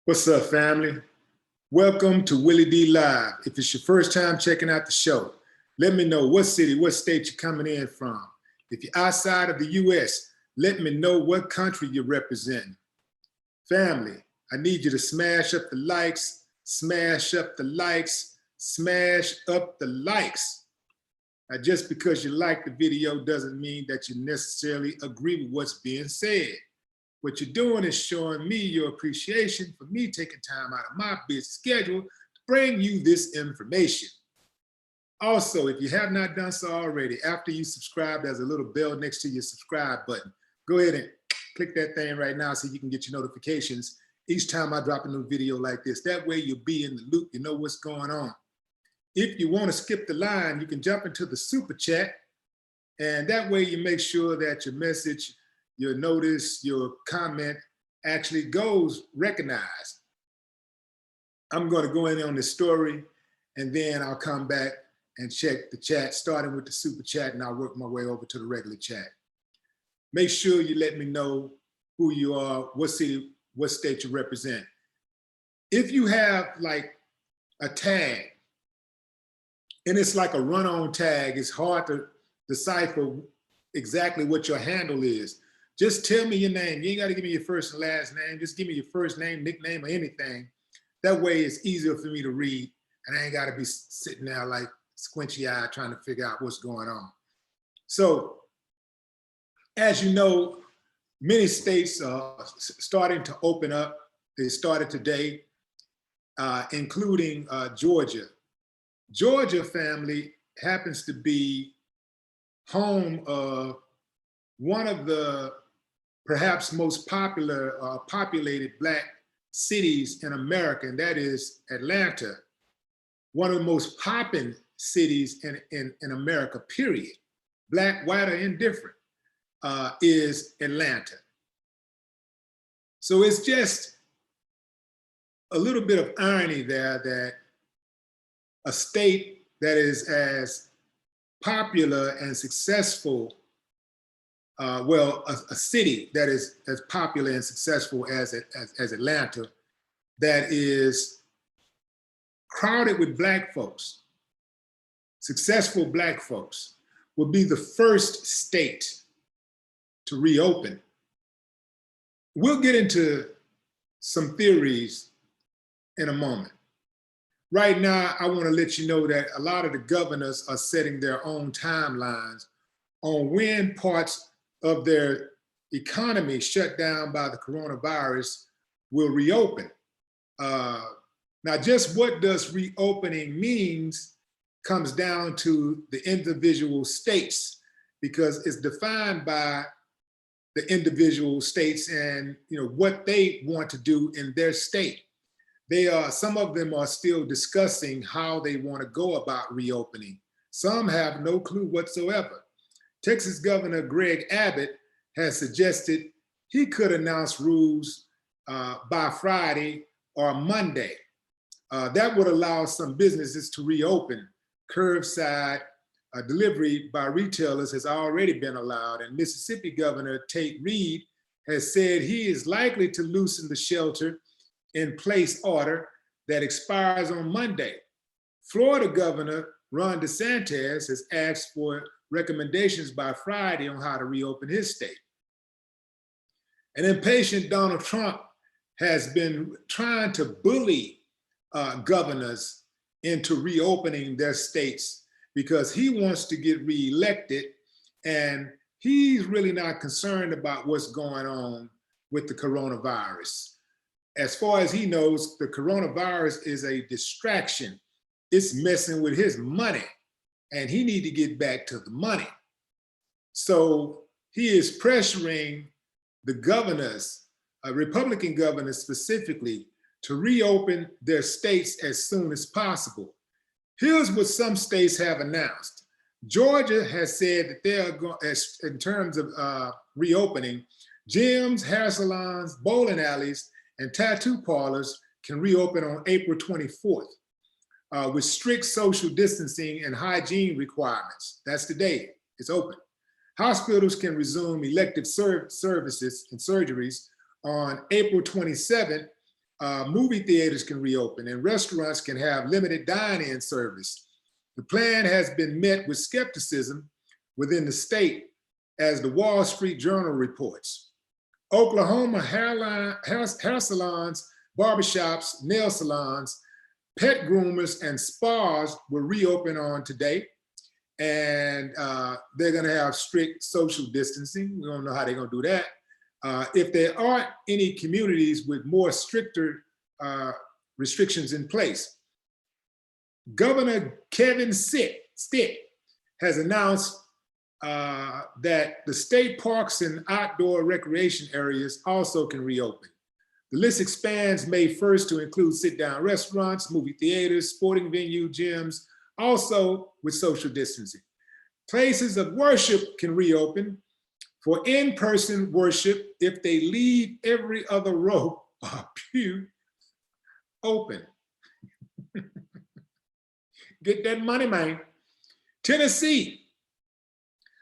What's up, family? Welcome to WillieDLive. If it's your first time checking out the show, let me know what city, what state you're coming in from. If you're outside of the US, let me know what country you're representing. Family, I need you to smash up the likes, smash up the likes, smash up the likes. Now, just because you like the video doesn't mean that you necessarily agree with what's being said. What you're doing is showing me your appreciation for me taking time out of my busy schedule to bring you this information. Also, if you have not done so already, after you subscribe, there's a little bell next to your subscribe button. Go ahead and click that thing right now so you can get your notifications each time I drop a new video like this. That way you'll be in the loop, you know what's going on. If you want to skip the line, you can jump into the super chat, and that way you make sure that your message, your notice, your comment actually goes recognized. I'm going to go in on this story and then I'll come back and check the chat, starting with the super chat, and I'll work my way over to the regular chat. Make sure you let me know who you are, what city, what state you represent. If you have like a tag and it's like a run-on tag, it's hard to decipher exactly what your handle is. Just tell me your name. You ain't got to give me your first and last name. Just give me your first name, nickname, or anything. That way it's easier for me to read, and I ain't got to be sitting there like squinchy-eyed trying to figure out what's going on. So, as you know, many states are starting to open up. They started today, including Georgia. Georgia, family, happens to be home of one of the perhaps most popular, populated Black cities in America, and that is Atlanta. One of the most popping cities in America, period. Black, white, or indifferent, is Atlanta. So it's just a little bit of irony there that a state that is as popular and successful, a city that is as popular and successful as Atlanta, that is crowded with Black folks, successful Black folks, will be the first state to reopen. We'll get into some theories in a moment. Right now, I want to let you know that a lot of the governors are setting their own timelines on when parts of their economy shut down by the coronavirus will reopen. Now, just what does reopening means comes down to the individual states, because it's defined by the individual states and what they want to do in their state. Some of them are still discussing how they want to go about reopening. Some have no clue whatsoever. Texas Governor Greg Abbott has suggested he could announce rules by Friday or Monday. That would allow some businesses to reopen. Curbside delivery by retailers has already been allowed, and Mississippi Governor Tate Reed has said he is likely to loosen the shelter in place order that expires on Monday. Florida Governor Ron DeSantis has asked for recommendations by Friday on how to reopen his state. An impatient Donald Trump has been trying to bully governors into reopening their states because he wants to get reelected, and he's really not concerned about what's going on with the coronavirus. As far as he knows, the coronavirus is a distraction. It's messing with his money, and he needs to get back to the money. So he is pressuring the governors, Republican governors specifically, to reopen their states as soon as possible. Here's what some states have announced. Georgia has said that they are going, in terms of reopening, gyms, hair salons, bowling alleys, and tattoo parlors can reopen on April 24th with strict social distancing and hygiene requirements. That's the day it's open. Hospitals can resume elective services and surgeries on April 27th Movie theaters can reopen and restaurants can have limited dine-in service. The plan has been met with skepticism within the state, as the Wall Street Journal reports. Oklahoma hair salons, barbershops, nail salons, pet groomers, and spas will reopen on today. And they're going to have strict social distancing. We don't know how they're going to do that. If there aren't any communities with more stricter restrictions in place. Governor Kevin Stitt has announced that the state parks and outdoor recreation areas also can reopen. The list expands May 1st to include sit-down restaurants, movie theaters, sporting venue, gyms, also with social distancing. Places of worship can reopen for in-person worship if they leave every other row or pew open. Get that money, man. Tennessee,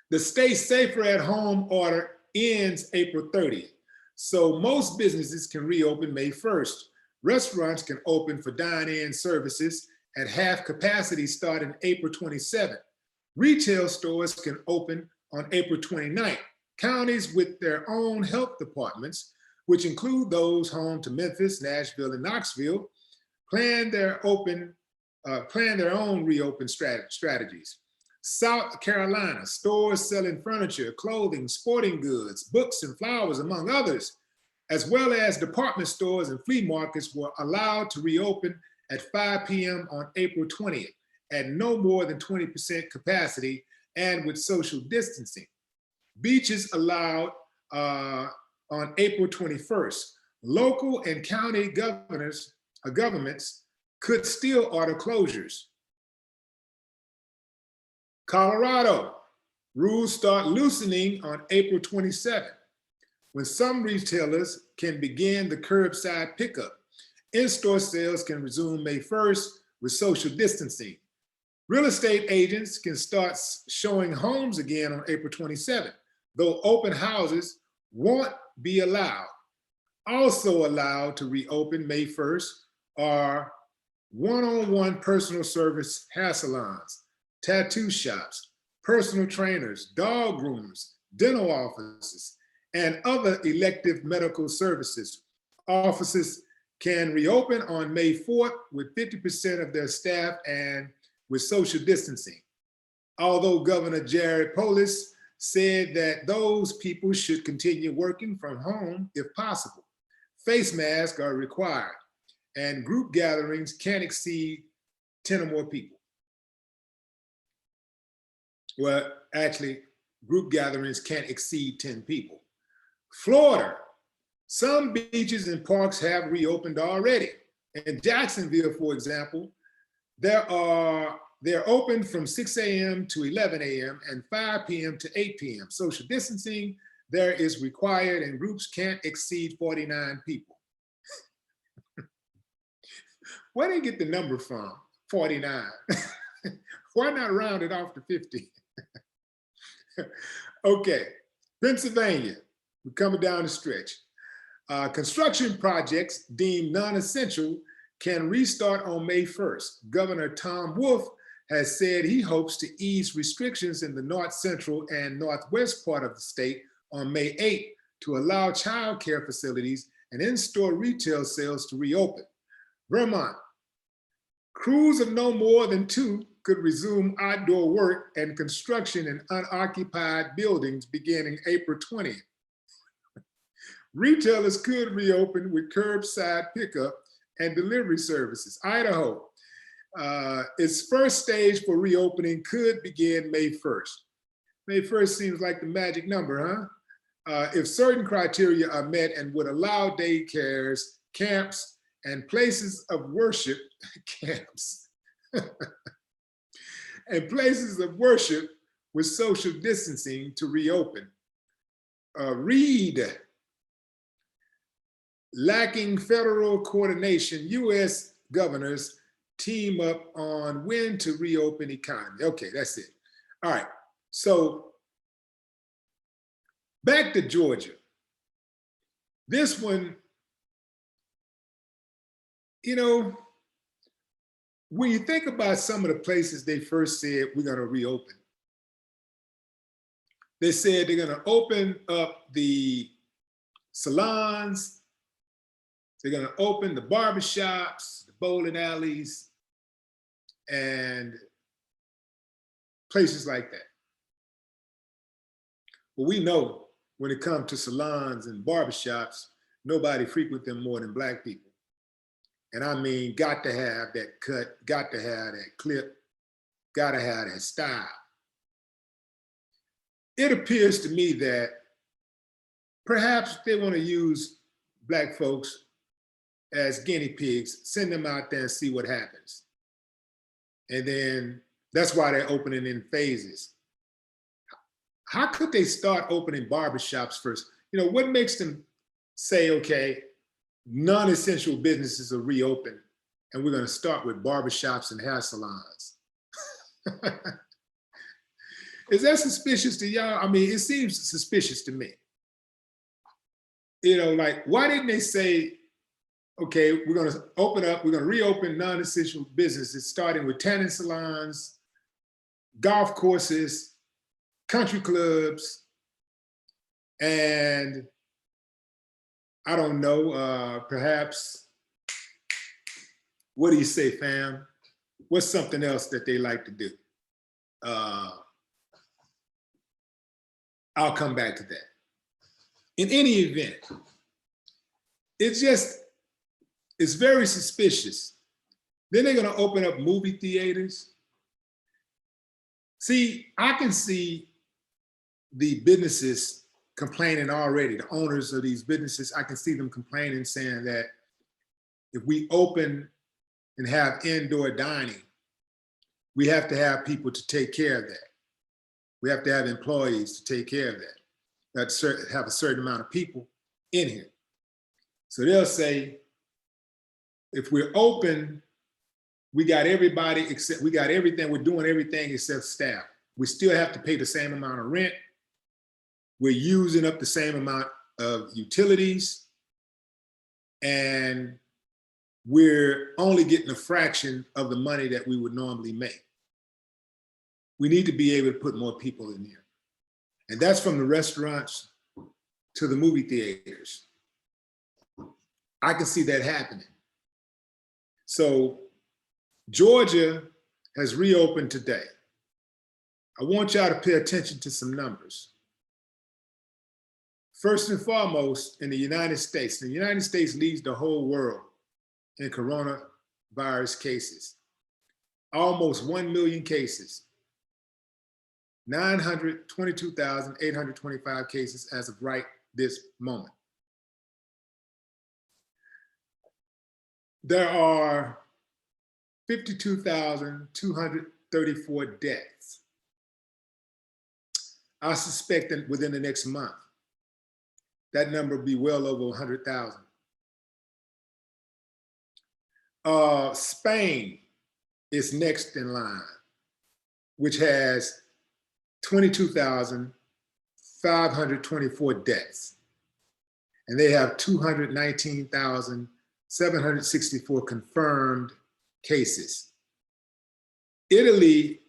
the state safer at home order ends April 30th. So most businesses can reopen May 1st. Restaurants can open for dine-in services at half capacity starting April 27th. Retail stores can open on April 29th. Counties with their own health departments, which include those home to Memphis, Nashville, and Knoxville, plan their own reopen strategies. South Carolina, stores selling furniture, clothing, sporting goods, books, and flowers, among others, as well as department stores and flea markets, were allowed to reopen at 5 p.m. on April 20th at no more than 20% capacity and with social distancing. Beaches allowed on April 21st. Local and county governments could still order closures. Colorado, rules start loosening on April 27th, when some retailers can begin the curbside pickup. In-store sales can resume May 1st with social distancing. Real estate agents can start showing homes again on April 27th, though open houses won't be allowed. Also allowed to reopen May 1st are one-on-one personal service hair salons, tattoo shops, personal trainers, dog groomers, dental offices, and other elective medical services. Offices can reopen on May 4th with 50% of their staff and with social distancing. Although Governor Jared Polis said that those people should continue working from home if possible. Face masks are required, and group gatherings can't exceed 10 or more people. Well, actually, group gatherings can't exceed 10 people. Florida, some beaches and parks have reopened already. In Jacksonville, for example, they're open from 6 a.m. to 11 a.m. and 5 p.m. to 8 p.m. Social distancing there is required and groups can't exceed 49 people. Where do you get the number from, 49? Why not round it off to 50? Okay, Pennsylvania, we're coming down the stretch. Construction projects deemed non-essential can restart on May 1st. Governor Tom Wolf has said he hopes to ease restrictions in the north central and northwest part of the state on May 8th to allow child care facilities and in-store retail sales to reopen. Vermont, crews of no more than 2 could resume outdoor work and construction in unoccupied buildings beginning April 20th. Retailers could reopen with curbside pickup and delivery services. Idaho, its first stage for reopening could begin May 1st. May 1st seems like the magic number, huh? If certain criteria are met and would allow daycares, camps, and places of worship, camps, and places of worship with social distancing to reopen. Read, lacking federal coordination, U.S. governors team up on when to reopen economy. Okay, that's it. All right, so back to Georgia. This one You know, when you think about some of the places they first said we're going to reopen, they said they're going to open up the salons, they're going to open the barbershops, the bowling alleys, and places like that. But we know when it comes to salons and barbershops, nobody frequent them more than Black people. And I mean, got to have that cut, got to have that clip, got to have that style. It appears to me that perhaps they want to use Black folks as guinea pigs, send them out there and see what happens. And then that's why they're opening in phases. How could they start opening barbershops first? You know, what makes them say, okay, non-essential businesses are reopened and we're going to start with barbershops and hair salons? Is that suspicious to y'all? I mean, it seems suspicious to me. You know, like, why didn't they say, okay, we're going to open up, we're going to reopen non-essential businesses, starting with tanning salons, golf courses, country clubs, and I don't know, perhaps, what do you say, fam? What's something else that they like to do? I'll come back to that. In any event, it's very suspicious. Then they're gonna open up movie theaters. See, I can see the businesses complaining already, the owners of these businesses, I can see them complaining, saying that if we open and have indoor dining, we have to have people to take care of that. We have to have employees to take care of that. We have to have a certain amount of people in here. So they'll say, if we're open, we got everybody except, we got everything, we're doing everything except staff. We still have to pay the same amount of rent. We're using up the same amount of utilities, and we're only getting a fraction of the money that we would normally make. We need to be able to put more people in here. And that's from the restaurants to the movie theaters. I can see that happening. So Georgia has reopened today. I want y'all to pay attention to some numbers. First and foremost, in the United States leads the whole world in coronavirus cases. Almost 1 million cases. 922,825 cases as of right this moment. There are 52,234 deaths. I suspect that within the next month, that number will be well over 100,000. Spain is next in line, which has 22,524 deaths. And they have 219,764 confirmed cases. Italy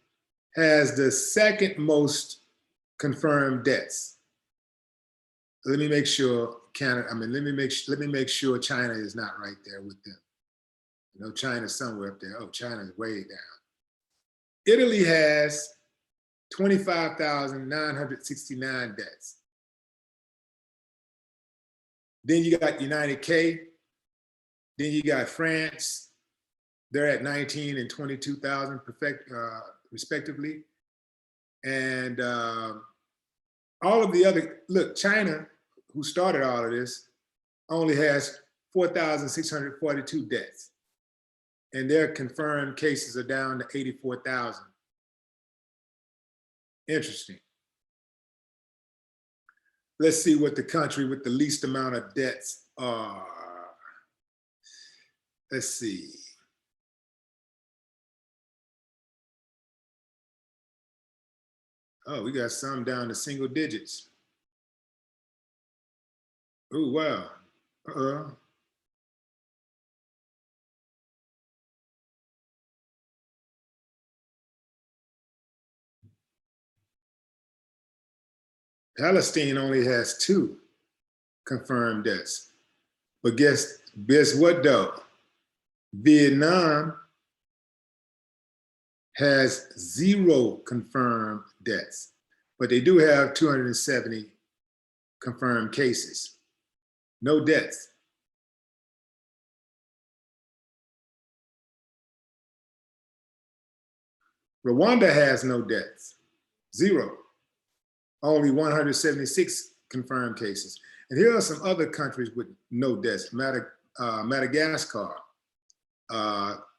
has the second most confirmed deaths. Let me make sure Canada, let me make sure China is not right there with them. You know, China's somewhere up there. Oh, China's way down. Italy has 25,969 deaths. Then you got United K. Then you got France. They're at 19 and 22,000 respectively. And all of the other, look, China, who started all of this, only has 4,642 deaths. And their confirmed cases are down to 84,000. Interesting. Let's see what the country with the least amount of deaths are. Let's see. Oh, we got some down to single digits. Oh, wow. Palestine only has 2 confirmed deaths. But guess what though? Vietnam has 0 confirmed deaths, but they do have 270 confirmed cases. No deaths. Rwanda has no deaths, 0. Only 176 confirmed cases. And here are some other countries with no deaths. Madagascar,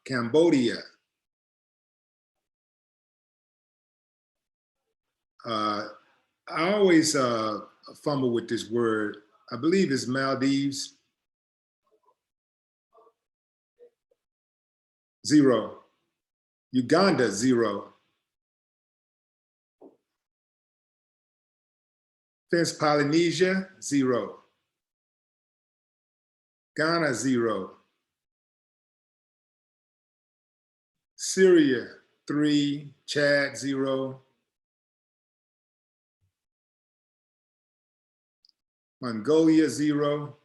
Cambodia, I always fumble with this word. I believe it's Maldives, 0. Uganda, 0. French Polynesia, 0. Ghana, 0. Syria, 3. Chad, 0. Mongolia, 0.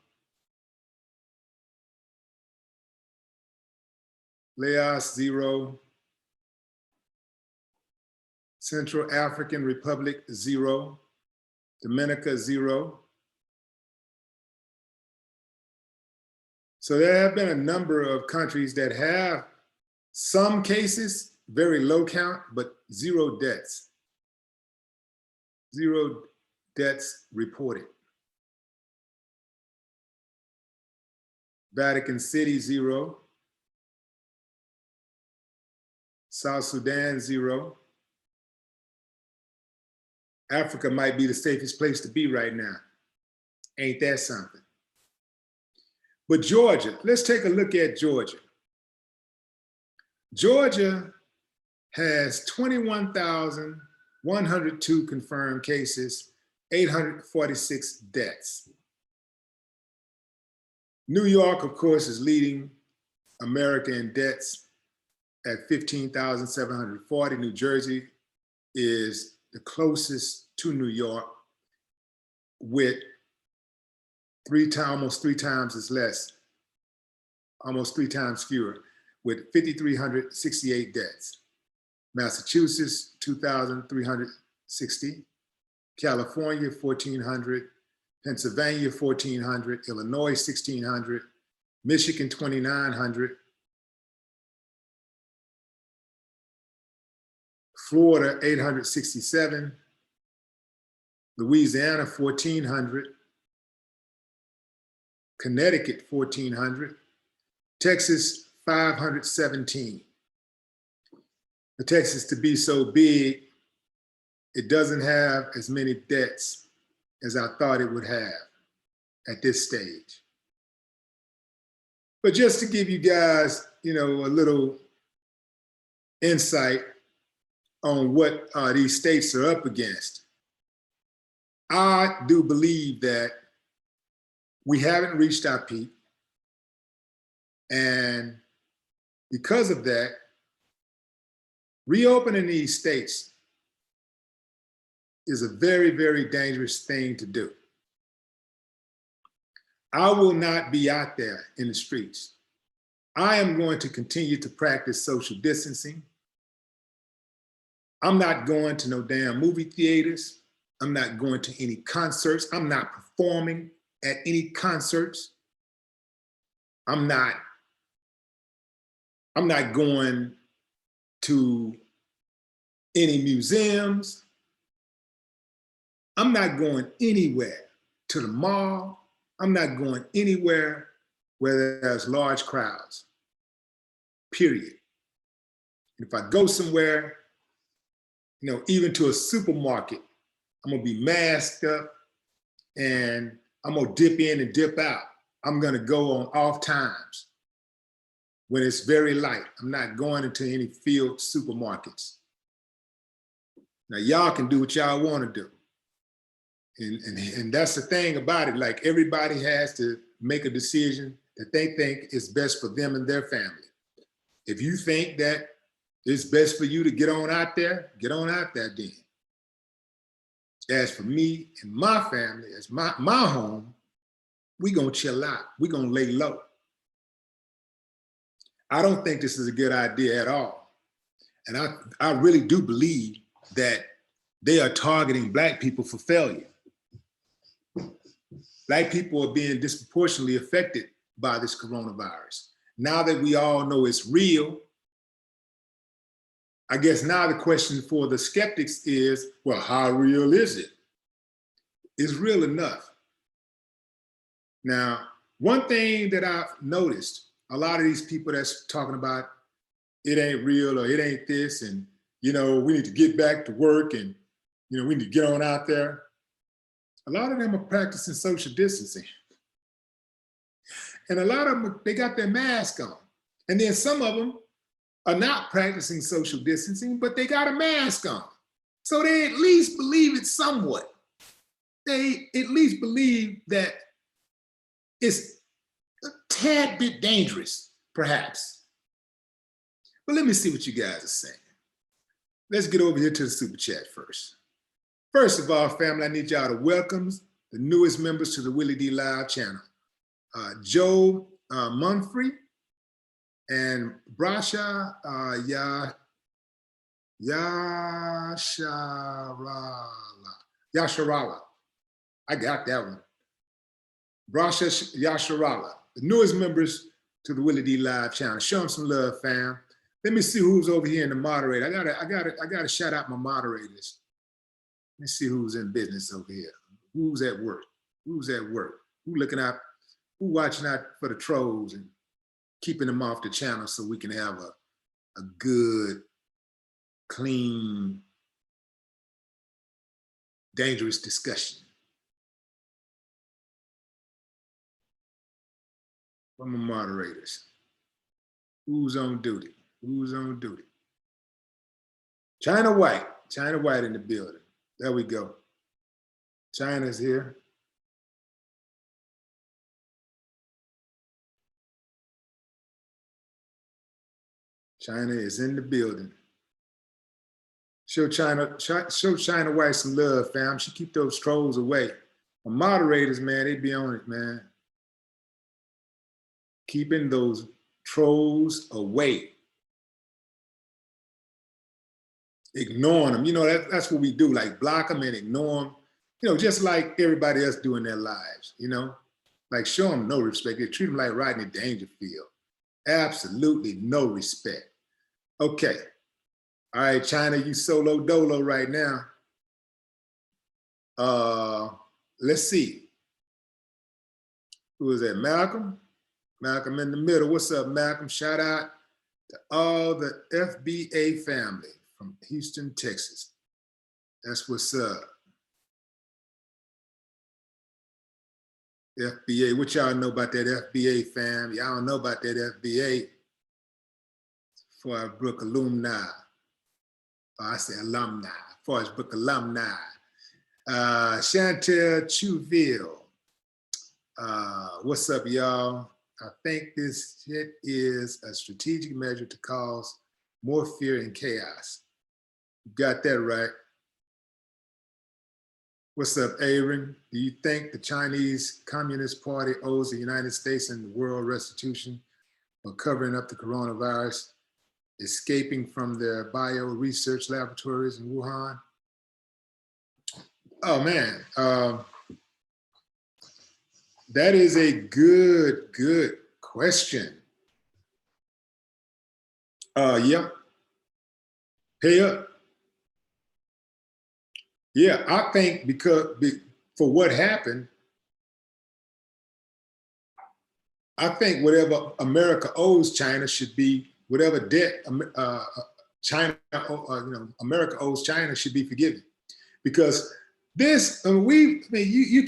Laos, 0. Central African Republic, 0. Dominica, 0. So there have been a number of countries that have some cases, very low count, but 0 deaths. 0 deaths reported. Vatican City, 0. South Sudan, 0. Africa might be the safest place to be right now. Ain't that something? But Georgia, let's take a look at Georgia. Georgia has 21,102 confirmed cases, 846 deaths. New York, of course, is leading America in deaths at 15,740. New Jersey is the closest to New York with almost three times as less, almost 3 times fewer, with 5,368 deaths. Massachusetts, 2,360. California, 1,400. Pennsylvania, 1,400. Illinois, 1,600. Michigan, 2,900. Florida, 867. Louisiana, 1,400. Connecticut, 1,400. Texas, 517. For Texas to be so big, it doesn't have as many deaths as I thought it would have at this stage. But just to give you guys, a little insight on what these states are up against, I do believe that we haven't reached our peak. And because of that, reopening these states is a very, very dangerous thing to do. I will not be out there in the streets. I am going to continue to practice social distancing. I'm not going to no damn movie theaters. I'm not going to any concerts. I'm not performing at any concerts. I'm not going to any museums. I'm not going anywhere to the mall. I'm not going anywhere where there's large crowds, period. And if I go somewhere, even to a supermarket, I'm gonna be masked up and I'm gonna dip in and dip out. I'm gonna go on off times when it's very light. I'm not going into any field supermarkets. Now y'all can do what y'all wanna do. And that's the thing about it. Like, everybody has to make a decision that they think is best for them and their family. If you think that it's best for you to get on out there then. as for me and my family, as my home, we gonna chill out. We gonna lay low. I don't think this is a good idea at all. And I really do believe that they are targeting Black people for failure. Black people are being disproportionately affected by this coronavirus. Now that we all know it's real, I guess now the question for the skeptics is, well, how real is it? It's real enough. Now, one thing that I've noticed, a lot of these people that's talking about it ain't real or it ain't this, and we need to get back to work, and we need to get on out there. A lot of them are practicing social distancing. And a lot of them, they got their mask on. And then some of them are not practicing social distancing, but they got a mask on. So they at least believe it somewhat. They at least believe that it's a tad bit dangerous, perhaps. But let me see what you guys are saying. Let's get over here to the super chat first. First of all, family, I need y'all to welcome the newest members to the WillieDLive channel. Joe Munfrey and Brasha Yasharala. I got that one. Brasha Yasharala, the newest members to the WillieDLive channel. Show them some love, fam. Let me see who's over here in the moderator. I gotta shout out my moderators. Let me see who's in business over here. Who's at work? Who's at work? Who looking out? Who watching out for the trolls and keeping them off the channel so we can have a good, clean, dangerous discussion? Where my moderators? Who's on duty? Who's on duty? China White in the building. There we go. China's here. China is in the building. Show China White some love, fam. She keep those trolls away. The moderators, man, they be on it, man. Keeping those trolls away. Ignoring them. That's what we do, like block them and ignore them. Just like everybody else do in their lives, like show them no respect. They treat them like Rodney Dangerfield. Absolutely no respect. Okay. All right, China, you solo dolo right now. Let's see. Who is that? Malcolm? Malcolm in the middle. What's up, Malcolm? Shout out to all the FBA family from Houston, Texas. That's what's up. FBA, what y'all know about that FBA, fam? Y'all don't know about that FBA. Forest Brook alumni. I say alumni. Forest Brook alumni. Chantel Chuville. What's up, y'all? I think this shit is a strategic measure to cause more fear and chaos. You got that right. What's up, Aaron? Do you think the Chinese Communist Party owes the United States and the world restitution for covering up the coronavirus, escaping from their bio research laboratories in Wuhan? Oh man, that is a good question. Yeah, pay up. Yeah, I think for what happened, I think whatever America owes China should be, whatever debt America owes China should be forgiven, because this you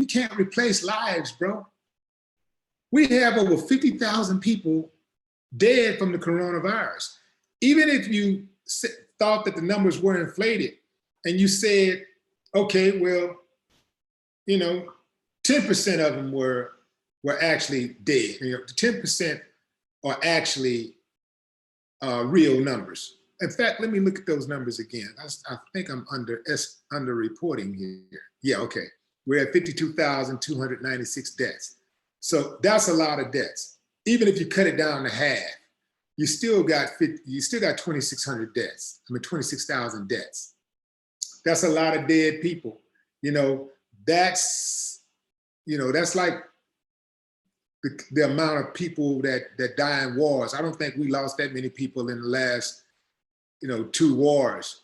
can't replace lives, bro. We have over 50,000 people dead from the coronavirus. Even if you thought that the numbers were inflated, and you said, okay, well, 10% of them were actually dead. 10% are actually real numbers. In fact, let me look at those numbers again. I think I'm under reporting here. Yeah, okay. We're at 52,296 deaths. So that's a lot of deaths. Even if you cut it down to half, you still got 2,600 deaths. I mean, 26,000 deaths. That's a lot of dead people. You know, that's like the amount of people that die in wars. I don't think we lost that many people in the last, 2 wars.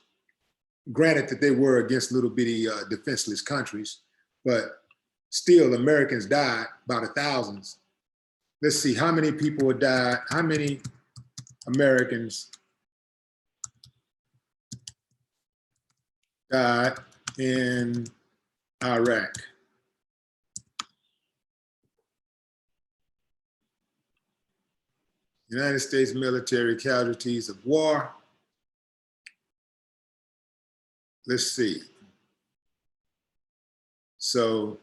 Granted that they were against little bitty defenseless countries, but still Americans died by the thousands. Let's see how many people died, how many Americans died in Iraq. United States military casualties of war. Let's see. So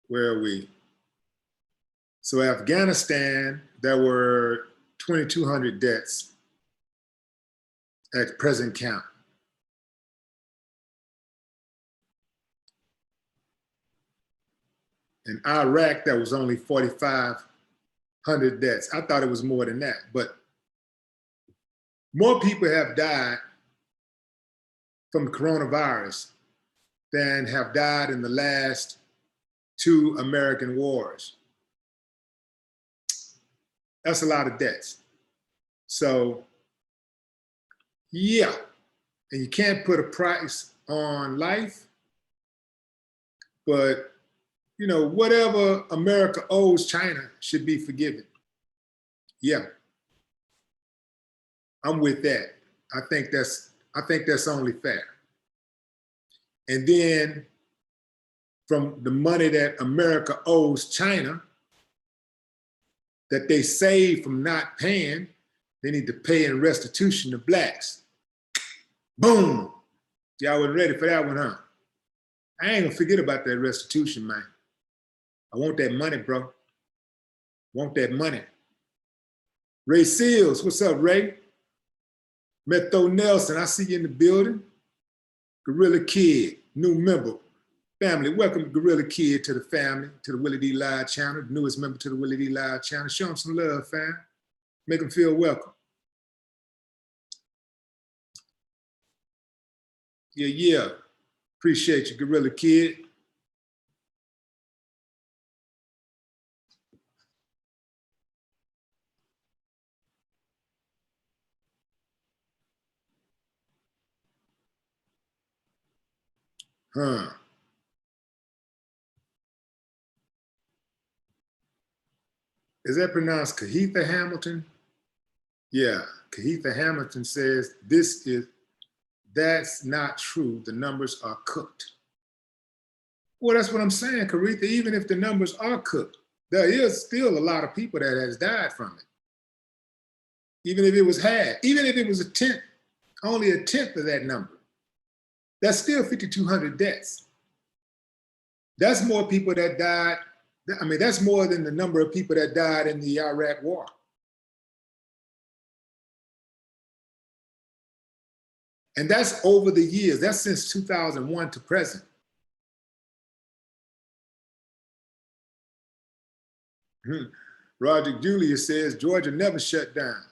where are we? So Afghanistan, there were 2,200 deaths at present count. In Iraq, there was only 4,500 deaths. I thought it was more than that, but more people have died from coronavirus than have died in the last 2 American wars. That's a lot of deaths. So, yeah, and you can't put a price on life, but whatever America owes China should be forgiven. Yeah, I'm with that. I think that's only fair. And then from the money that America owes China, that they save from not paying, they need to pay in restitution to blacks. Boom. Y'all wasn't ready for that one, huh? I ain't gonna forget about that restitution, man. I want that money, bro. Want that money. Ray Seals, what's up, Ray? Metho Nelson, I see you in the building. Gorilla Kid, new member. Family, welcome Gorilla Kid to the family, to the WillieDLive channel, the newest member to the WillieDLive channel. Show them some love, fam. Make them feel welcome. Yeah. Appreciate you, Gorilla Kid. Huh. Is that pronounced Kahitha Hamilton? Yeah, Kahitha Hamilton says, that's not true. The numbers are cooked. Well, that's what I'm saying, Kahitha. Even if the numbers are cooked, there is still a lot of people that has died from it. Even if it was half, even if it was only a tenth of that number, that's still 5,200 deaths. That's more people that died. I mean, that's more than the number of people that died in the Iraq war. And that's over the years. That's since 2001 to present. Roger Julius says, Georgia never shut down.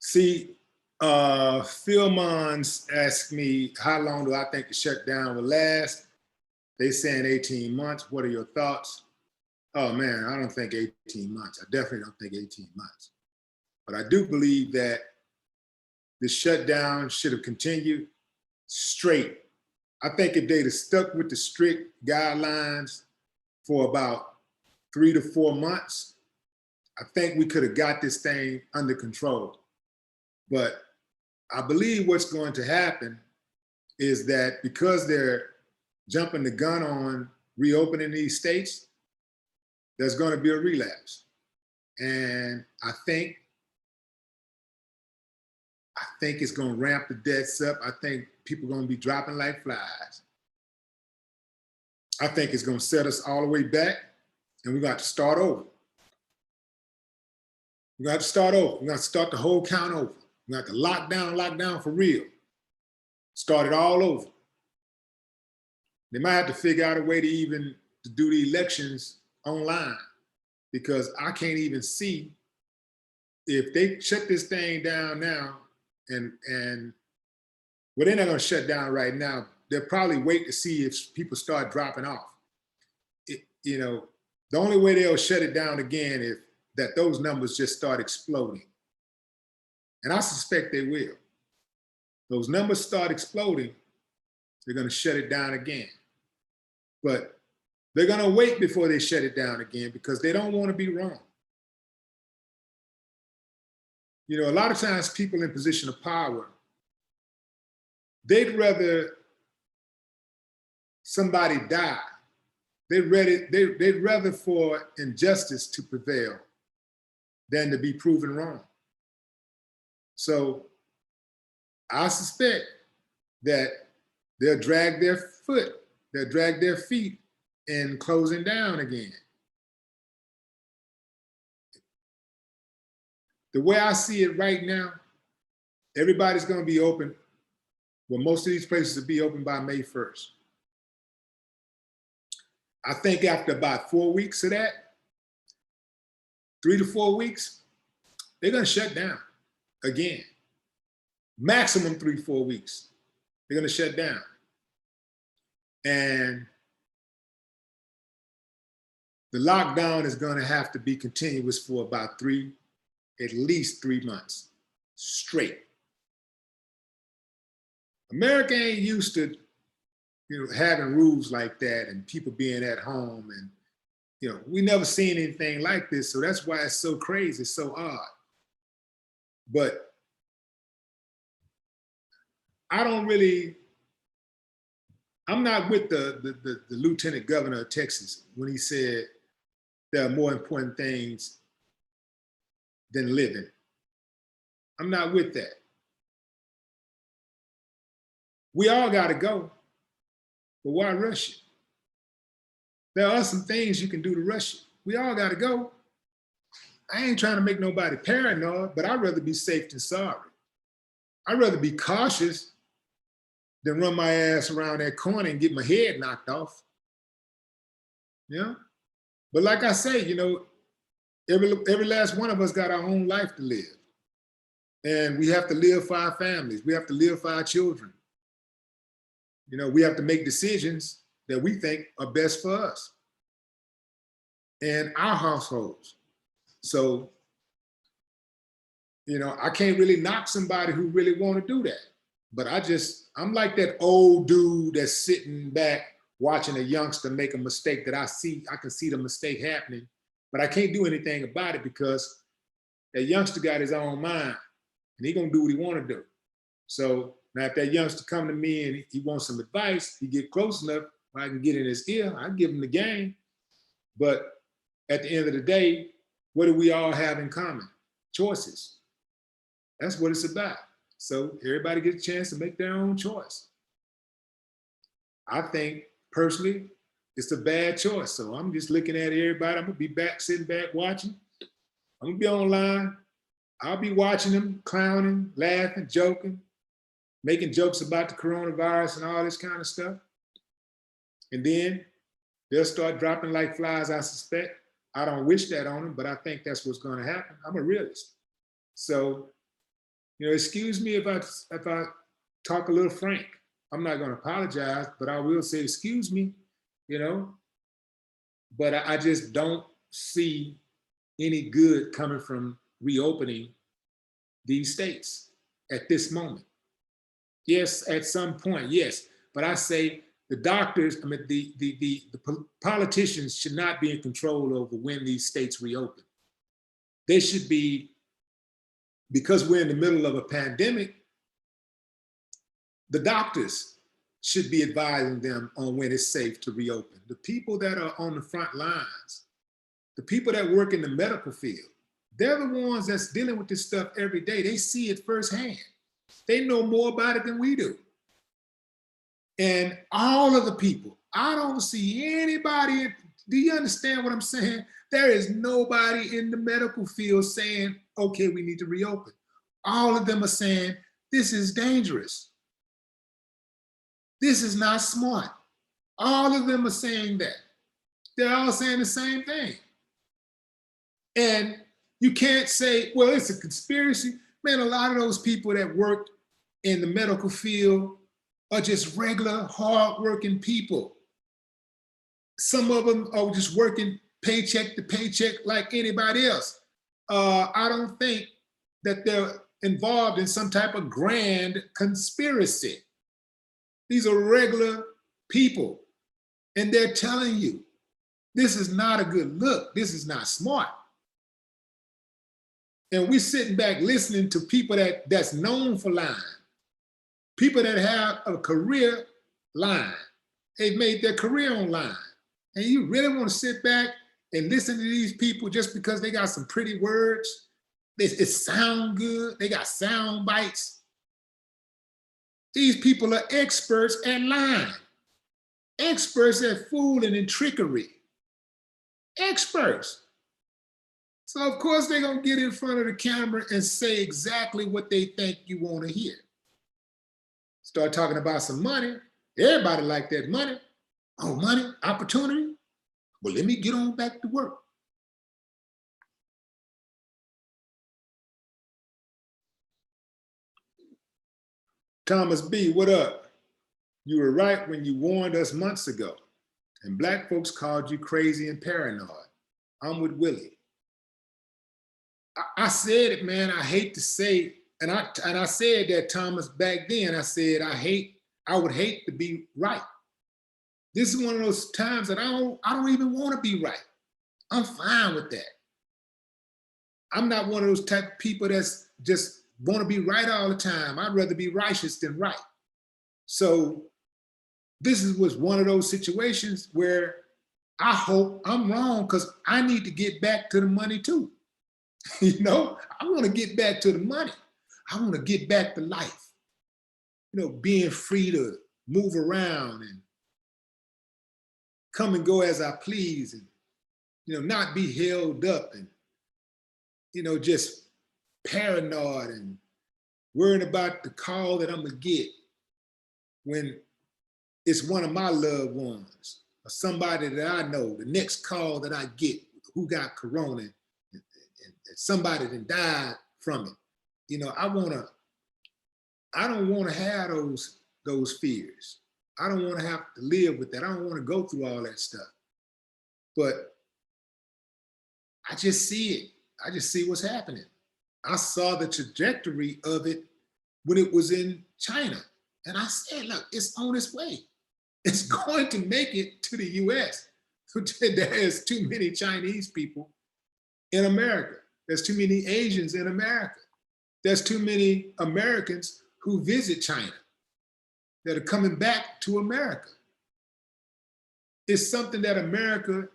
See, Philmons asked me, how long do I think the shutdown will last? They saying 18 months. What are your thoughts? Oh man, I don't think 18 months. I definitely don't think 18 months. But I do believe that the shutdown should have continued straight. I think if they'd have stuck with the strict guidelines for about 3 to 4 months, I think we could have got this thing under control. But I believe what's going to happen is that because they're jumping the gun on reopening these states, there's going to be a relapse. And I think it's going to ramp the deaths up. I think people are going to be dropping like flies. I think it's going to set us all the way back, and we got to start over. We got to start over. We got to start the whole count over. We got to lock down for real. Start it all over. They might have to figure out a way to do the elections online, because I can't even see if they shut this thing down now, and well, they're not going to shut down right now. They'll probably wait to see if people start dropping off. The only way they'll shut it down again is that those numbers just start exploding. And I suspect they will. Those numbers start exploding, they're going to shut it down again. But they're going to wait before they shut it down again, because they don't want to be wrong. A lot of times people in position of power, they'd rather somebody die. They'd rather for injustice to prevail than to be proven wrong. So I suspect that they'll drag their feet in closing down again. The way I see it right now, everybody's going to be open. Well, most of these places will be open by May 1st. I think after about 4 weeks of that, 3 to 4 weeks, they're going to shut down again. Maximum 3 to 4 weeks, they're going to shut down. And the lockdown is going to have to be continuous for about at least 3 months straight. America ain't used to, having rules like that and people being at home, and we never seen anything like this. So that's why it's so crazy, it's so odd. But I'm not with the Lieutenant Governor of Texas when he said there are more important things than living. I'm not with that. We all got to go, but why rush it? There are some things you can do to rush it. We all got to go. I ain't trying to make nobody paranoid, but I'd rather be safe than sorry. I'd rather be cautious than run my ass around that corner and get my head knocked off. But like I say, every last one of us got our own life to live. And we have to live for our families. We have to live for our children. We have to make decisions that we think are best for us and our households. So, I can't really knock somebody who really want to do that. But I'm like that old dude that's sitting back watching a youngster make a mistake that I can see the mistake happening, but I can't do anything about it because that youngster got his own mind and he gonna do what he wanna do. So now if that youngster come to me and he wants some advice, he get close enough, I can get in his ear, I give him the game. But at the end of the day, what do we all have in common? Choices. That's what it's about. So everybody gets a chance to make their own choice. I think personally, it's a bad choice. So I'm just looking at everybody. I'm gonna be back, sitting back, watching. I'm gonna be online. I'll be watching them, clowning, laughing, joking, making jokes about the coronavirus and all this kind of stuff. And then they'll start dropping like flies, I suspect. I don't wish that on them, but I think that's what's gonna happen. I'm a realist. So, excuse me if I talk a little frank. I'm not gonna apologize, but I will say, excuse me, but I just don't see any good coming from reopening these states at this moment. Yes, at some point, yes, but I say The doctors, I mean, the politicians should not be in control over when these states reopen. They should be, because we're in the middle of a pandemic, the doctors should be advising them on when it's safe to reopen. The people that are on the front lines, the people that work in the medical field, they're the ones that's dealing with this stuff every day. They see it firsthand. They know more about it than we do. And all of the people, I don't see anybody, do you understand what I'm saying? There is nobody in the medical field saying, okay, we need to reopen. All of them are saying, this is dangerous. This is not smart. All of them are saying that. They're all saying the same thing. And you can't say, well, it's a conspiracy. Man, a lot of those people that work in the medical field are just regular, hardworking people. Some of them are just working paycheck to paycheck like anybody else. I don't think that they're involved in some type of grand conspiracy. These are regular people, and they're telling you, this is not a good look. This is not smart. And we're sitting back listening to people that's known for lying, people that have a career lying. They've made their career on lying. And you really want to sit back and listen to these people just because they got some pretty words? It sound good. They got sound bites. These people are experts at lying, experts at fooling and trickery, experts. So of course they're gonna get in front of the camera and say exactly what they think you want to hear. Start talking about some money. Everybody like that money. Oh, money, opportunity. Well, let me get on back to work. Thomas B., what up? You were right when you warned us months ago, and Black folks called you crazy and paranoid. I'm with Willie. I said it, man. I hate to say, and I said that, Thomas, back then. I said I would hate to be right. This is one of those times that I don't even want to be right. I'm fine with that. I'm not one of those type of people that's just want to be right all the time. I'd rather be righteous than right. So this was one of those situations where I hope I'm wrong, because I need to get back to the money too. You know, I want to get back to the money. I want to get back to life. You know, being free to move around and come and go as I please, and, you know, not be held up and, you know, just paranoid and worrying about the call that I'm gonna get when it's one of my loved ones or somebody that I know, the next call that I get who got corona and somebody that died from it. You know, I don't want to have those fears. I don't want to have to live with that. I don't want to go through all that stuff. But I just see it. I just see what's happening. I saw the trajectory of it when it was in China. And I said, look, it's on its way. It's going to make it to the US. There's too many Chinese people in America. There's too many Asians in America. There's too many Americans who visit China that are coming back to America. It's something that America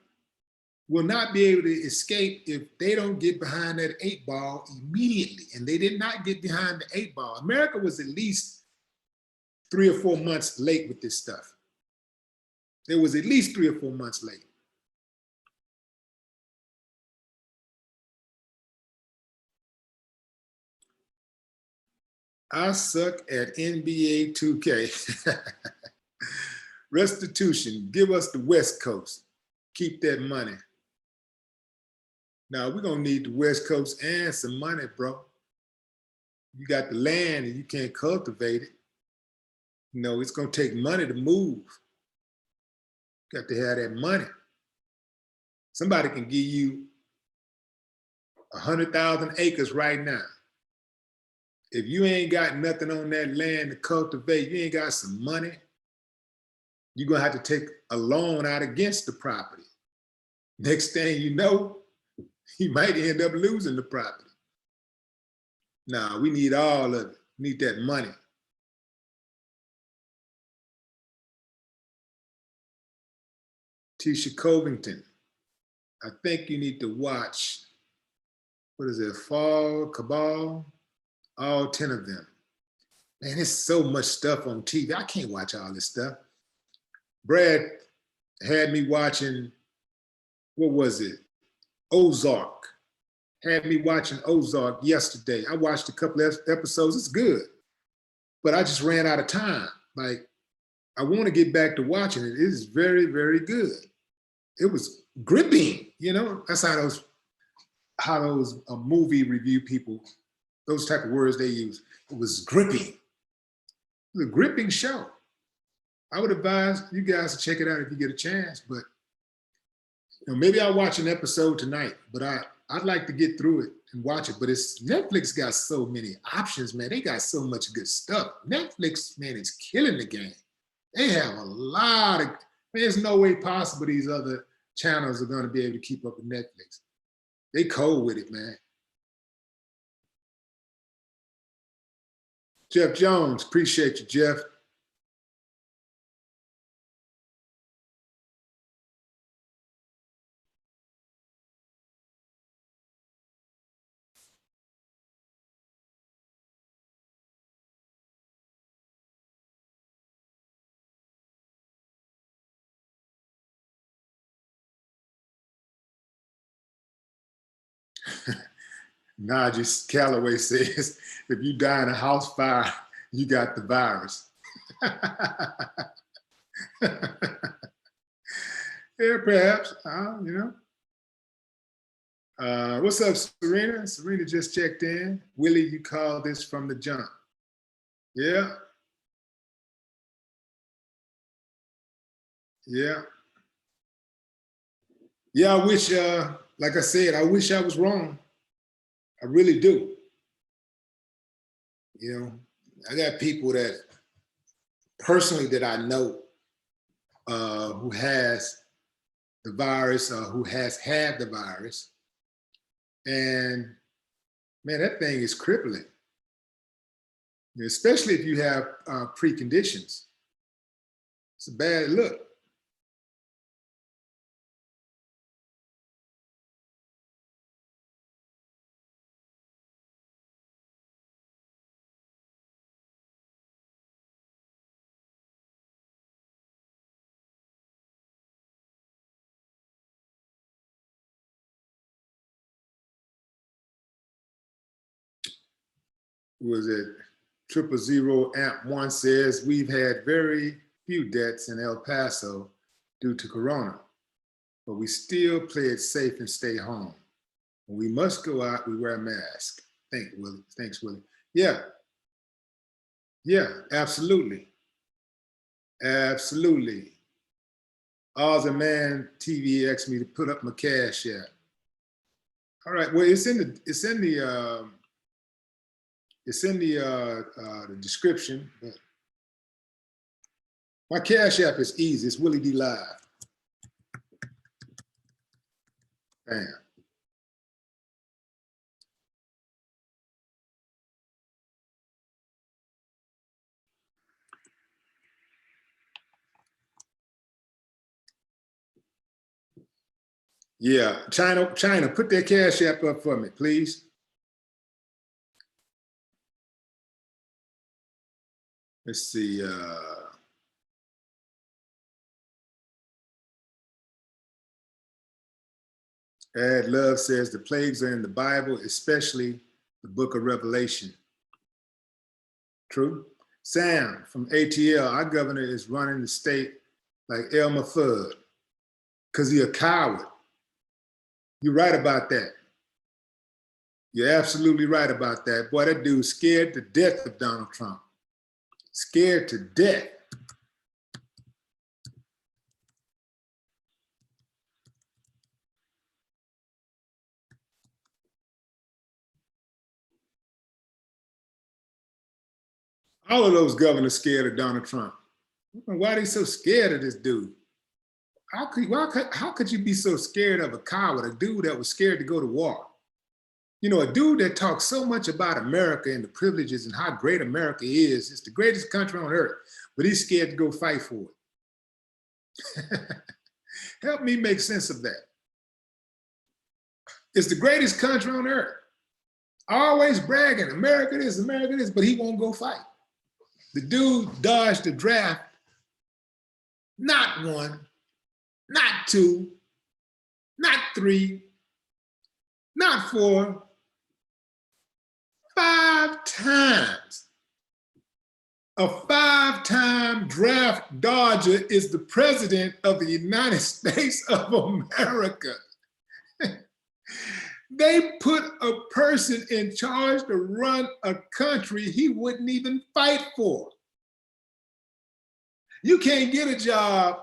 will not be able to escape if they don't get behind that 8 ball immediately. And they did not get behind the 8 ball. America was at least 3 or 4 months late with this stuff. It was at least 3 or 4 months late. I suck at NBA 2K. Restitution, give us the West Coast. Keep that money. Now, we're gonna need the West Coast and some money, bro. You got the land and you can't cultivate it. You know, it's gonna take money to move. You got to have that money. Somebody can give you 100,000 acres right now. If you ain't got nothing on that land to cultivate, you ain't got some money, you're gonna have to take a loan out against the property. Next thing you know, you might end up losing the property. Now, we need all of it. We need that money. Tisha Covington, I think you need to watch, what is it, Fall, Cabal, all 10 of them. Man, there's so much stuff on TV. I can't watch all this stuff. Brad had me watching, what was it? Ozark. Had me watching Ozark yesterday. I watched a couple of episodes. It's good, but I just ran out of time. Like, I want to get back to watching it. It is very, very good. It was gripping, you know? That's how those movie review people, those type of words they use. It was gripping. It was a gripping show. I would advise you guys to check it out if you get a chance, but you know, maybe I'll watch an episode tonight, but I'd like to get through it and watch it. But it's Netflix got so many options, man. They got so much good stuff. Netflix, man, is killing the game. They have a lot of, there's no way possible these other channels are going to be able to keep up with Netflix. They cold with it, man. Jeff Jones, appreciate you, Jeff. Najee Calloway says, if you die in a house fire, you got the virus. Yeah, perhaps, you know. What's up, Serena? Serena just checked in. Willie, you called this from the jump. Yeah. Yeah. Yeah, I wish, like I said, I wish I was wrong. I really do. You know, I got people that personally that I know who has the virus or who has had the virus. And man, that thing is crippling, especially if you have preconditions. It's a bad look. Was it 000-AMP1 says, we've had very few deaths in El Paso due to Corona, but we still play it safe and stay home. When we must go out, we wear a mask. Thanks, Willie. Yeah. Yeah, absolutely. Absolutely. Oz Man TV asked me to put up my cash app. All right, well, it's in the description. But my cash app is easy. It's WillieDLive. Bam. Yeah, China, put that cash app up for me, please. Let's see. Ad Love says the plagues are in the Bible, especially the book of Revelation. True. Sam from ATL, our governor is running the state like Elmer Fudd because he's a coward. You're right about that. You're absolutely right about that. Boy, that dude's scared to death of Donald Trump. Scared to death. All of those governors scared of Donald Trump. Why are they so scared of this dude? How could you be so scared of a coward, a dude that was scared to go to war? You know, a dude that talks so much about America and the privileges and how great America is. It's the greatest country on earth, but he's scared to go fight for it. Help me make sense of that. It's the greatest country on earth. Always bragging, America this, but he won't go fight. The dude dodged the draft, not one, not two, not three, not four, 5 times. A 5-time draft dodger is the president of the United States of America. They put a person in charge to run a country he wouldn't even fight for. You can't get a job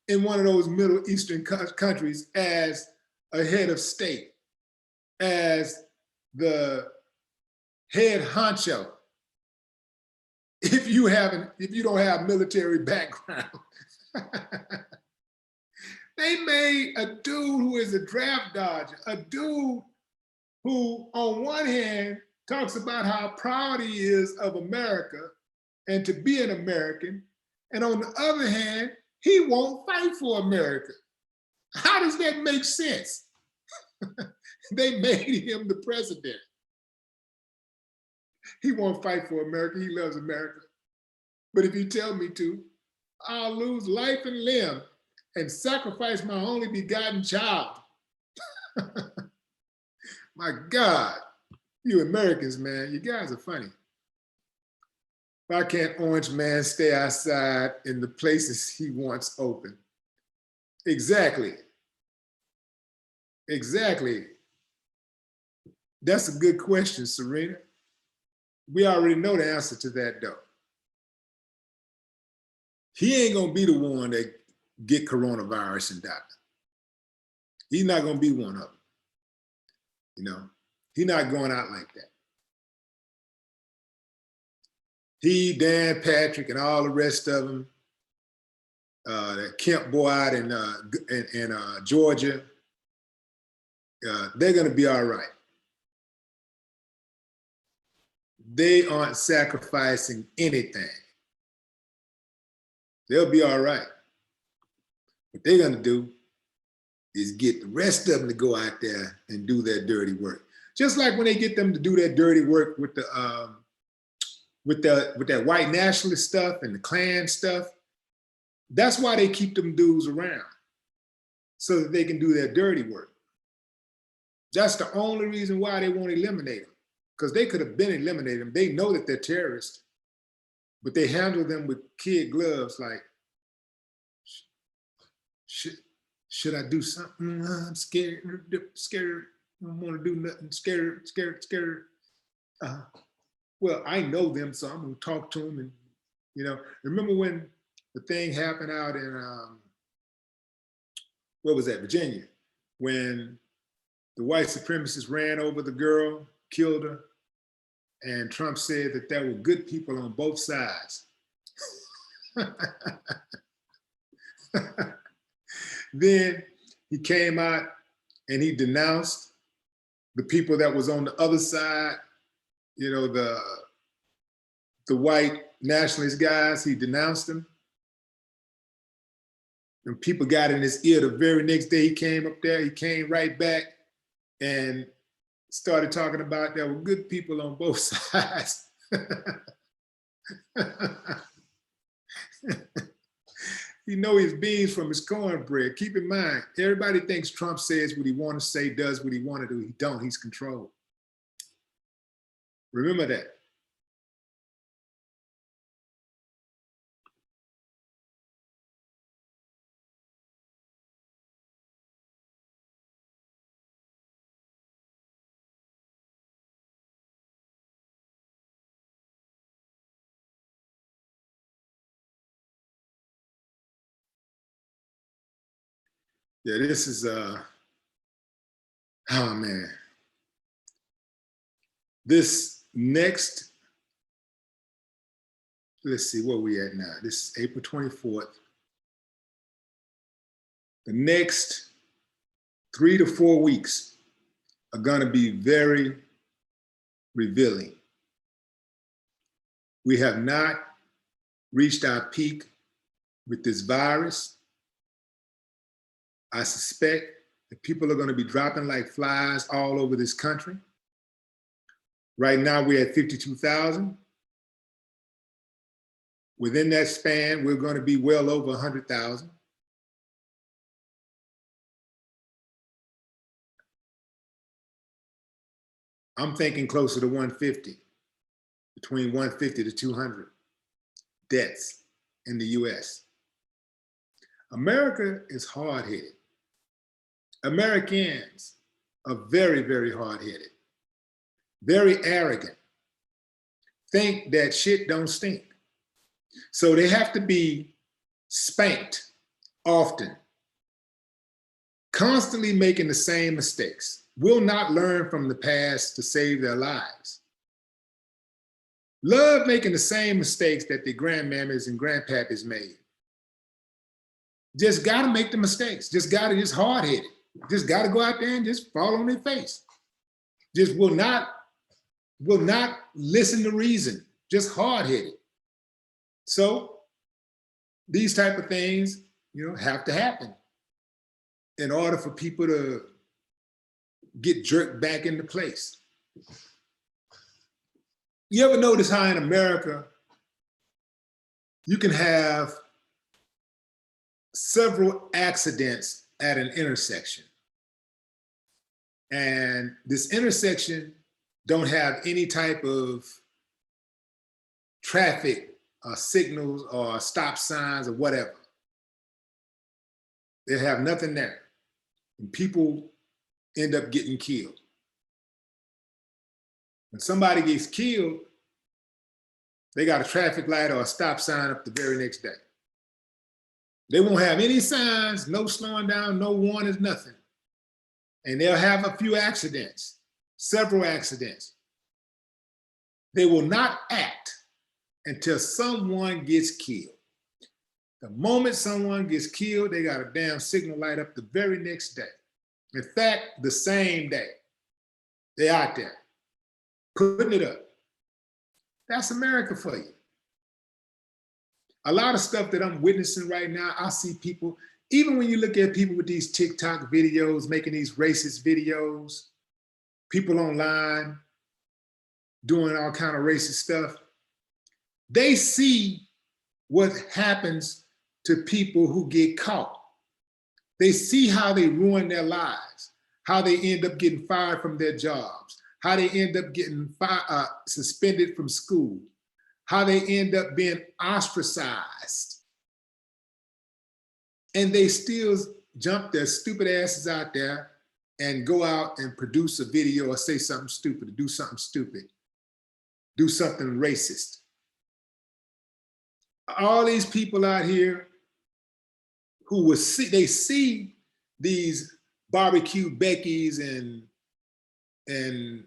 in one of those Middle Eastern countries as a head of state, as the head honcho, if you don't have military background. They made a dude who is a draft dodger, a dude who on one hand talks about how proud he is of America and to be an American, and on the other hand, he won't fight for America. How does that make sense? They made him the president. He won't fight for America, he loves America. But if you tell me to, I'll lose life and limb and sacrifice my only begotten child. My God, you Americans, man, you guys are funny. Why can't Orange Man stay outside in the places he wants open? Exactly. Exactly. That's a good question, Serena. We already know the answer to that, though. He ain't gonna be the one that get coronavirus and die. He's not gonna be one of them. You know, he's not going out like that. He, Dan Patrick, and all the rest of them, that Kemp boy out in Georgia, they're gonna be all right. They aren't sacrificing anything. They'll be all right. What they're gonna do is get the rest of them to go out there and do their dirty work. Just like when they get them to do their dirty work with the with that white nationalist stuff and the Klan stuff. That's why they keep them dudes around, so that they can do their dirty work. That's the only reason why they won't eliminate them, because they could have been eliminated them. They know that they're terrorists, but they handle them with kid gloves like, should I do something? I'm scared, I don't want to do nothing, scared. Well, I know them, so I'm gonna talk to them. And, you know, remember when the thing happened out in, what was that, Virginia, when the white supremacists ran over the girl, killed her, and Trump said that there were good people on both sides. Then he came out and he denounced the people that was on the other side, you know, the white nationalist guys. He denounced them. And people got in his ear. The very next day he came up there, he came right back and started talking about there were good people on both sides. He know his beans from his cornbread. Keep in mind, everybody thinks Trump says what he want to say, does what he want to do. He don't, he's controlled. Remember that. Yeah, this is, oh man. This next let's see where we at now. This is April 24th. The next 3 to 4 weeks are going to be very revealing. We have not reached our peak with this virus. I suspect that people are going to be dropping like flies all over this country. Right now, we're at 52,000. Within that span, we're going to be well over 100,000. I'm thinking closer to 150, between 150 to 200 deaths in the US. America is hard-headed. Americans are very, very hard-headed, very arrogant, think that shit don't stink. So they have to be spanked often, constantly making the same mistakes, will not learn from the past to save their lives. Love making the same mistakes that their grandmammas and grandpappies made. Just gotta make the mistakes, just hard-headed. Just gotta go out there and just fall on their face. Just will not listen to reason, just hard-headed. So these type of things, have to happen in order for people to get jerked back into place. You ever notice how in America, you can have several accidents at an intersection, and this intersection don't have any type of traffic signals or stop signs or whatever. They have nothing there, and people end up getting killed. When somebody gets killed, they got a traffic light or a stop sign up the very next day. They won't have any signs, no slowing down, no warnings, nothing. And they'll have a few accidents, several accidents. They will not act until someone gets killed. The moment someone gets killed, they got a damn signal light up the very next day. In fact, the same day, they're out there putting it up. That's America for you. A lot of stuff that I'm witnessing right now, I see people, even when you look at people with these TikTok videos, making these racist videos, people online doing all kind of racist stuff, they see what happens to people who get caught. They see how they ruin their lives, how they end up getting fired from their jobs, how they end up getting suspended from school, how they end up being ostracized. And they still jump their stupid asses out there and go out and produce a video or say something stupid, do something stupid, do something racist. All these people out here who will see, they see these barbecue Beckys and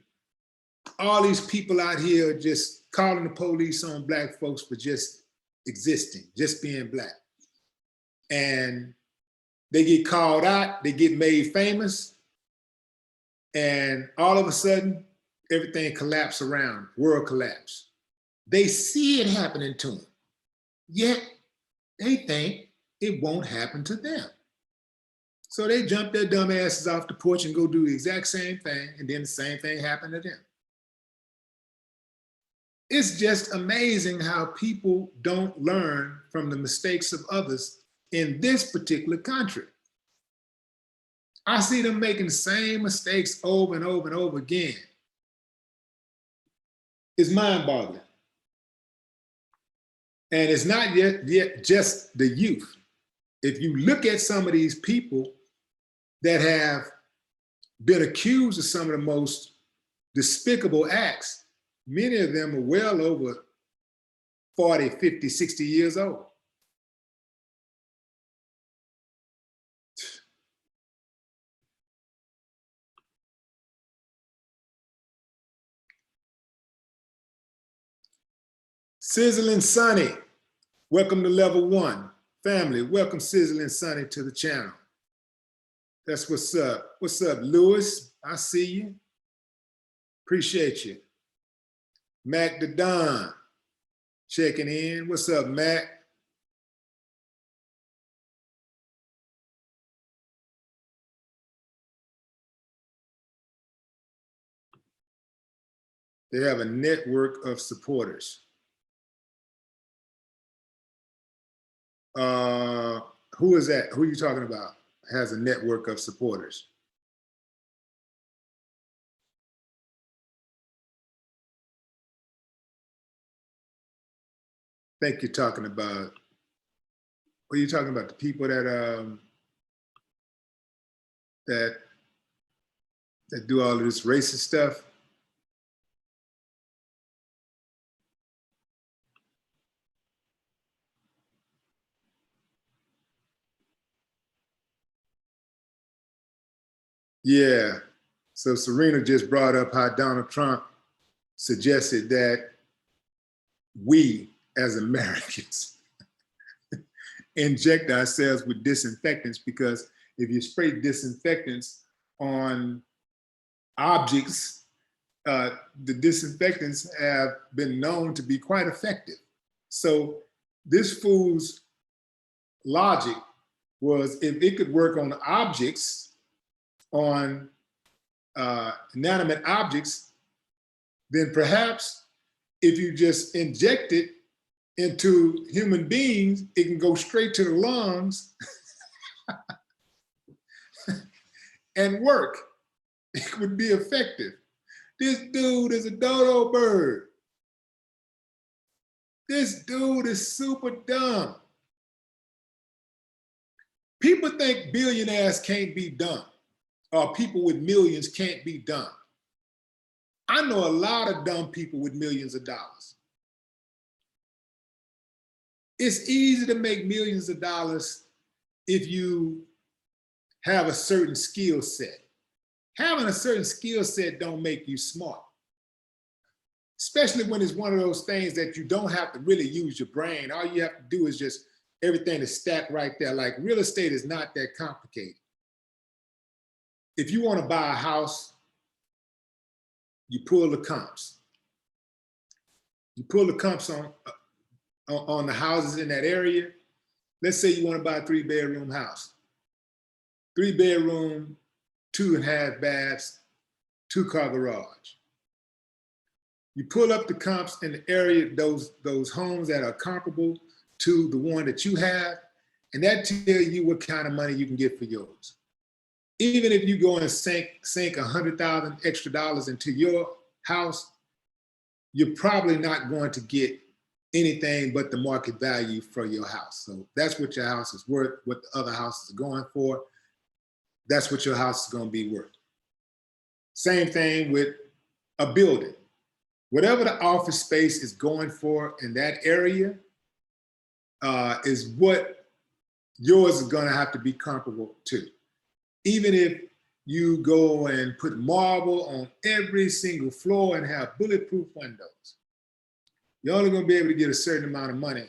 all these people out here just calling the police on Black folks for just existing, just being Black. And they get called out, they get made famous, and all of a sudden, everything collapses around, world collapse. They see it happening to them, yet they think it won't happen to them. So they jump their dumb asses off the porch and go do the exact same thing, and then the same thing happened to them. It's just amazing how people don't learn from the mistakes of others in this particular country. I see them making the same mistakes over and over and over again. It's mind-boggling. And it's not yet just the youth. If you look at some of these people that have been accused of some of the most despicable acts, many of them are well over 40, 50, 60 years old. Sizzling Sunny, welcome to level 1. Family, welcome Sizzling Sunny to the channel. That's what's up. What's up, Lewis? I see you. Appreciate you. Mac the Don, checking in. What's up, Mac? They have a network of supporters. Who is that? Who are you talking about? Has a network of supporters. I think you're talking about, what are you talking about? The people that that do all of this racist stuff? Yeah. So Serena just brought up how Donald Trump suggested that we as Americans inject ourselves with disinfectants, because if you spray disinfectants on objects, the disinfectants have been known to be quite effective. So this fool's logic was, if it could work on objects, on inanimate objects, then perhaps if you just inject it into human beings, it can go straight to the lungs and work. It would be effective. This dude is a dodo bird. This dude is super dumb. People think billionaires can't be dumb, or people with millions can't be dumb. I know a lot of dumb people with millions of dollars. It's easy to make millions of dollars if you have a certain skill set. Having a certain skill set don't make you smart, especially when it's one of those things that you don't have to really use your brain. All you have to do is just, everything is stacked right there. Like, real estate is not that complicated. If you want to buy a house, you pull the comps. You pull the comps on the houses in that area. Let's say you want to buy a 3-bedroom house. 3-bedroom, 2.5 baths, 2-car garage. You pull up the comps in the area, those homes that are comparable to the one that you have, and that tells you what kind of money you can get for yours. Even if you go and sink $100,000 extra dollars into your house, you're probably not going to get anything but the market value for your house. So that's what your house is worth, what the other houses are going for. That's what your house is going to be worth. Same thing with a building. Whatever the office space is going for in that area is what yours is going to have to be comparable to. Even if you go and put marble on every single floor and have bulletproof windows, you're only going to be able to get a certain amount of money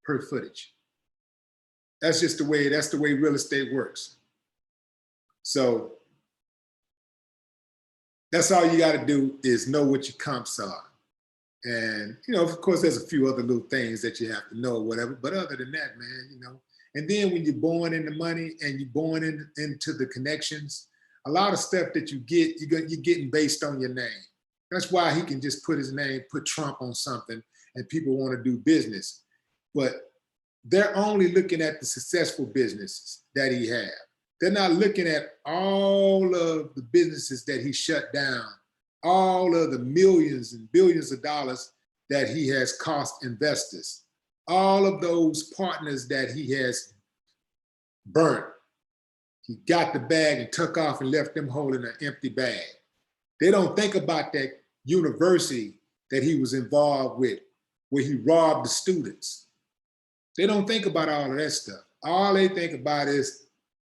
per footage. That's just the way real estate works. So that's all you got to do, is know what your comps are. And, you know, of course, there's a few other little things that you have to know or whatever. But other than that, man, you know, and then when you're born in the money and you're born into the connections, a lot of stuff that you get, you're getting based on your name. That's why he can just put his name, put Trump on something, and people want to do business. But they're only looking at the successful businesses that he has. They're not looking at all of the businesses that he shut down, all of the millions and billions of dollars that he has cost investors, all of those partners that he has burnt. He got the bag and took off and left them holding an empty bag. They don't think about that university that he was involved with, where he robbed the students. They don't think about all of that stuff. All they think about is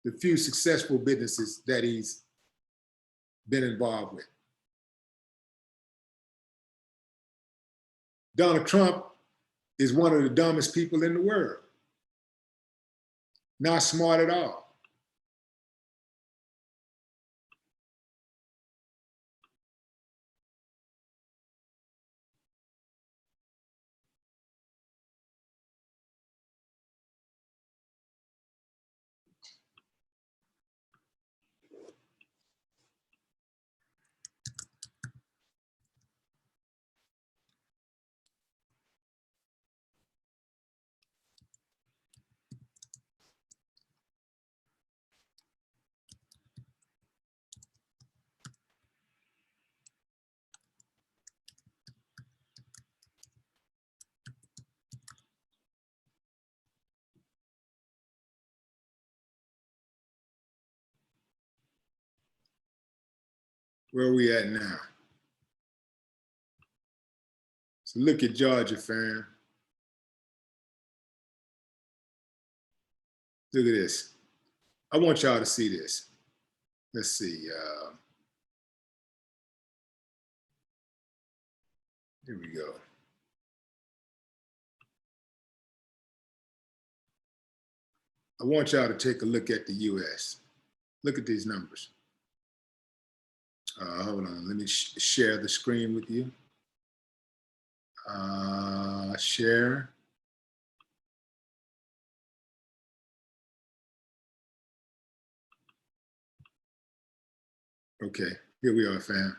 the few successful businesses that he's been involved with. Donald Trump is one of the dumbest people in the world. Not smart at all. Where are we at now? So look at Georgia, fam. Look at this. I want y'all to see this. Let's see. Here we go. I want y'all to take a look at the US. Look at these numbers. Hold on, let me share the screen with you. Share. Okay, here we are, fam.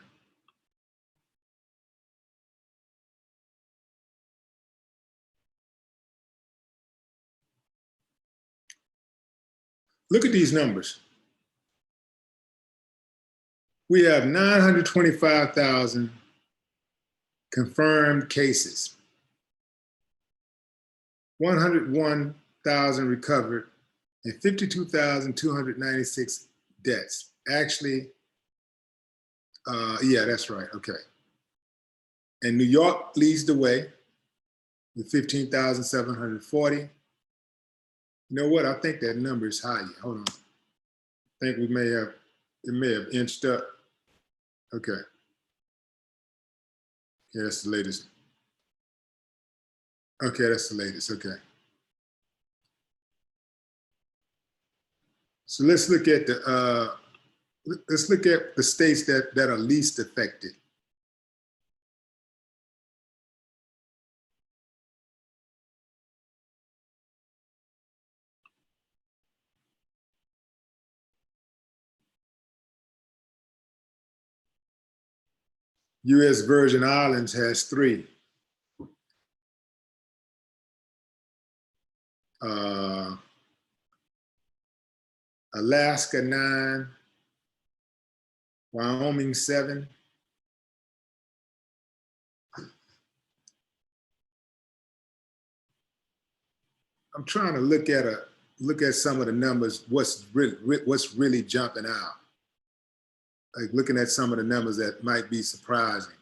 Look at these numbers. We have 925,000 confirmed cases, 101,000 recovered, and 52,296 deaths. Actually, yeah, that's right, okay. And New York leads the way with 15,740. You know what, I think that number is high. Hold on, I think it may have inched up. Okay. Yeah, that's the latest. Okay, that's the latest, okay. So let's look at the states that are least affected. U.S. Virgin Islands has 3. Alaska 9, Wyoming 7. I'm trying to look at some of the numbers. What's really jumping out? Like looking at some of the numbers that might be surprising.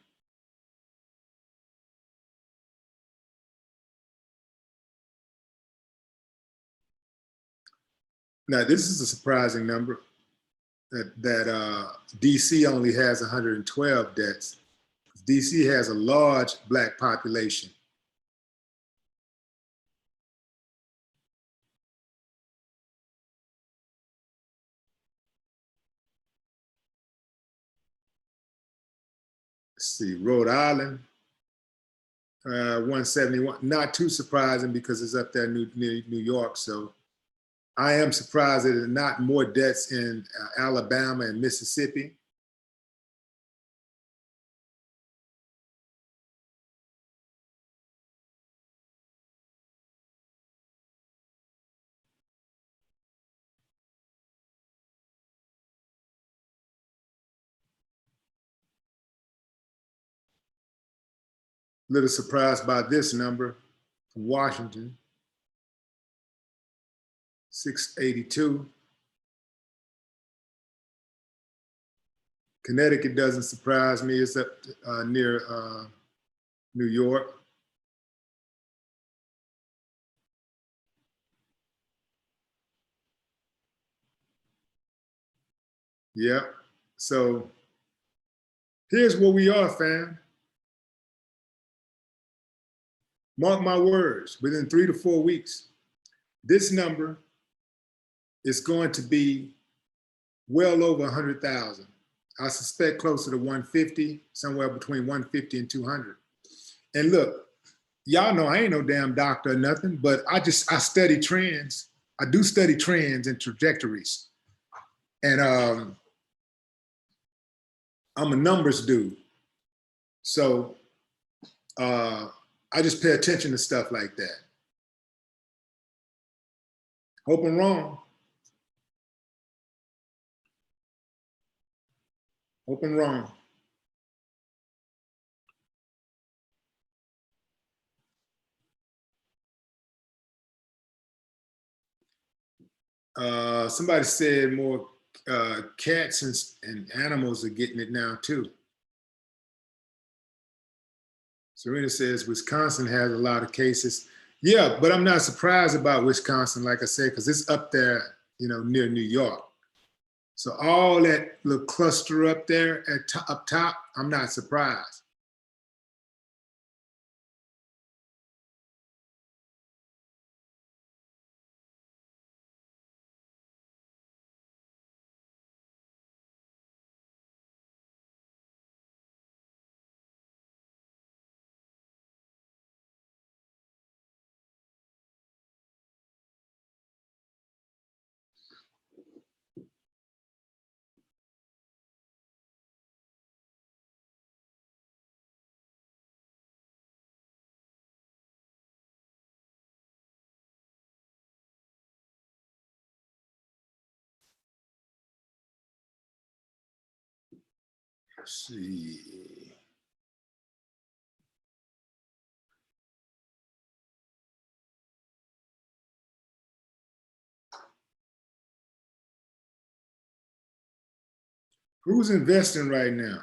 Now, this is a surprising number that DC only has 112 deaths. DC has a large Black population. Let's see, Rhode Island, 171. Not too surprising because it's up there near New York. So I am surprised that there are not more deaths in Alabama and Mississippi. A little surprised by this number from Washington, 682. Connecticut doesn't surprise me. It's up near New York. Yeah. So here's where we are, fam. Mark my words, within 3 to 4 weeks, this number is going to be well over 100,000. I suspect closer to 150, somewhere between 150 and 200. And look, y'all know I ain't no damn doctor or nothing, but I study trends. I do study trends and trajectories. And I'm a numbers dude. So I just pay attention to stuff like that. Hope I'm wrong. Hope I'm wrong. Somebody said more cats and animals are getting it now too. Serena says Wisconsin has a lot of cases. Yeah, but I'm not surprised about Wisconsin, like I said, because it's up there, you know, near New York. So all that little cluster up there up top, I'm not surprised. Let's see. Who's investing right now?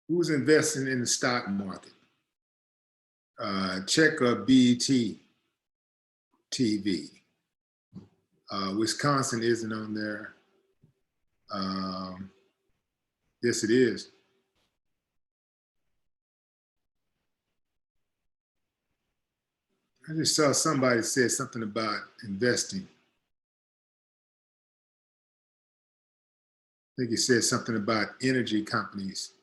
Who's investing in the stock market? Check BET TV. Wisconsin isn't on there. Yes, it is. I just saw somebody said something about investing. I think he said something about energy companies.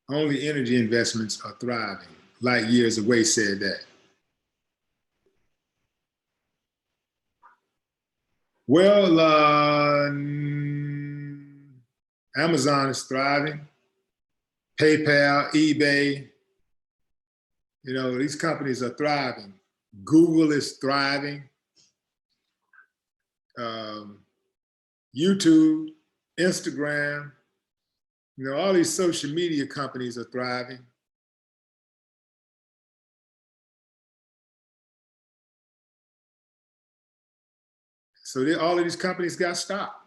Only energy investments are thriving. Light years away said that. Well, Amazon is thriving. PayPal, eBay, you know, these companies are thriving. Google is thriving. YouTube, Instagram, you know, all these social media companies are thriving. So all of these companies got stopped.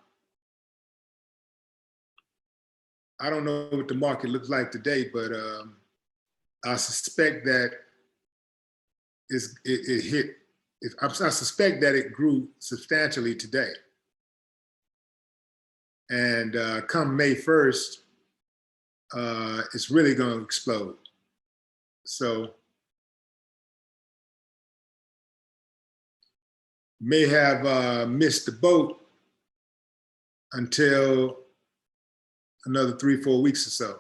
I don't know what the market looks like today, but I suspect that it hit. I suspect that it grew substantially today. And come May 1st, it's really going to explode. So may have missed the boat until another 3-4 weeks or so.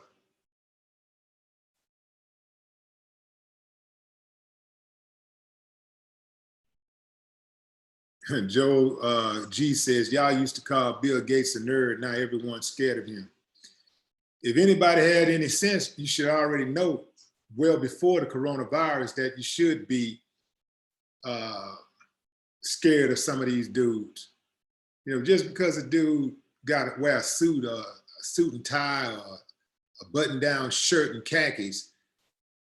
Joe G says, y'all used to call Bill Gates a nerd. Now everyone's scared of him. If anybody had any sense, you should already know well before the coronavirus that you should be scared of some of these dudes. You know, just because a dude got to wear a suit and tie or a button-down shirt and khakis,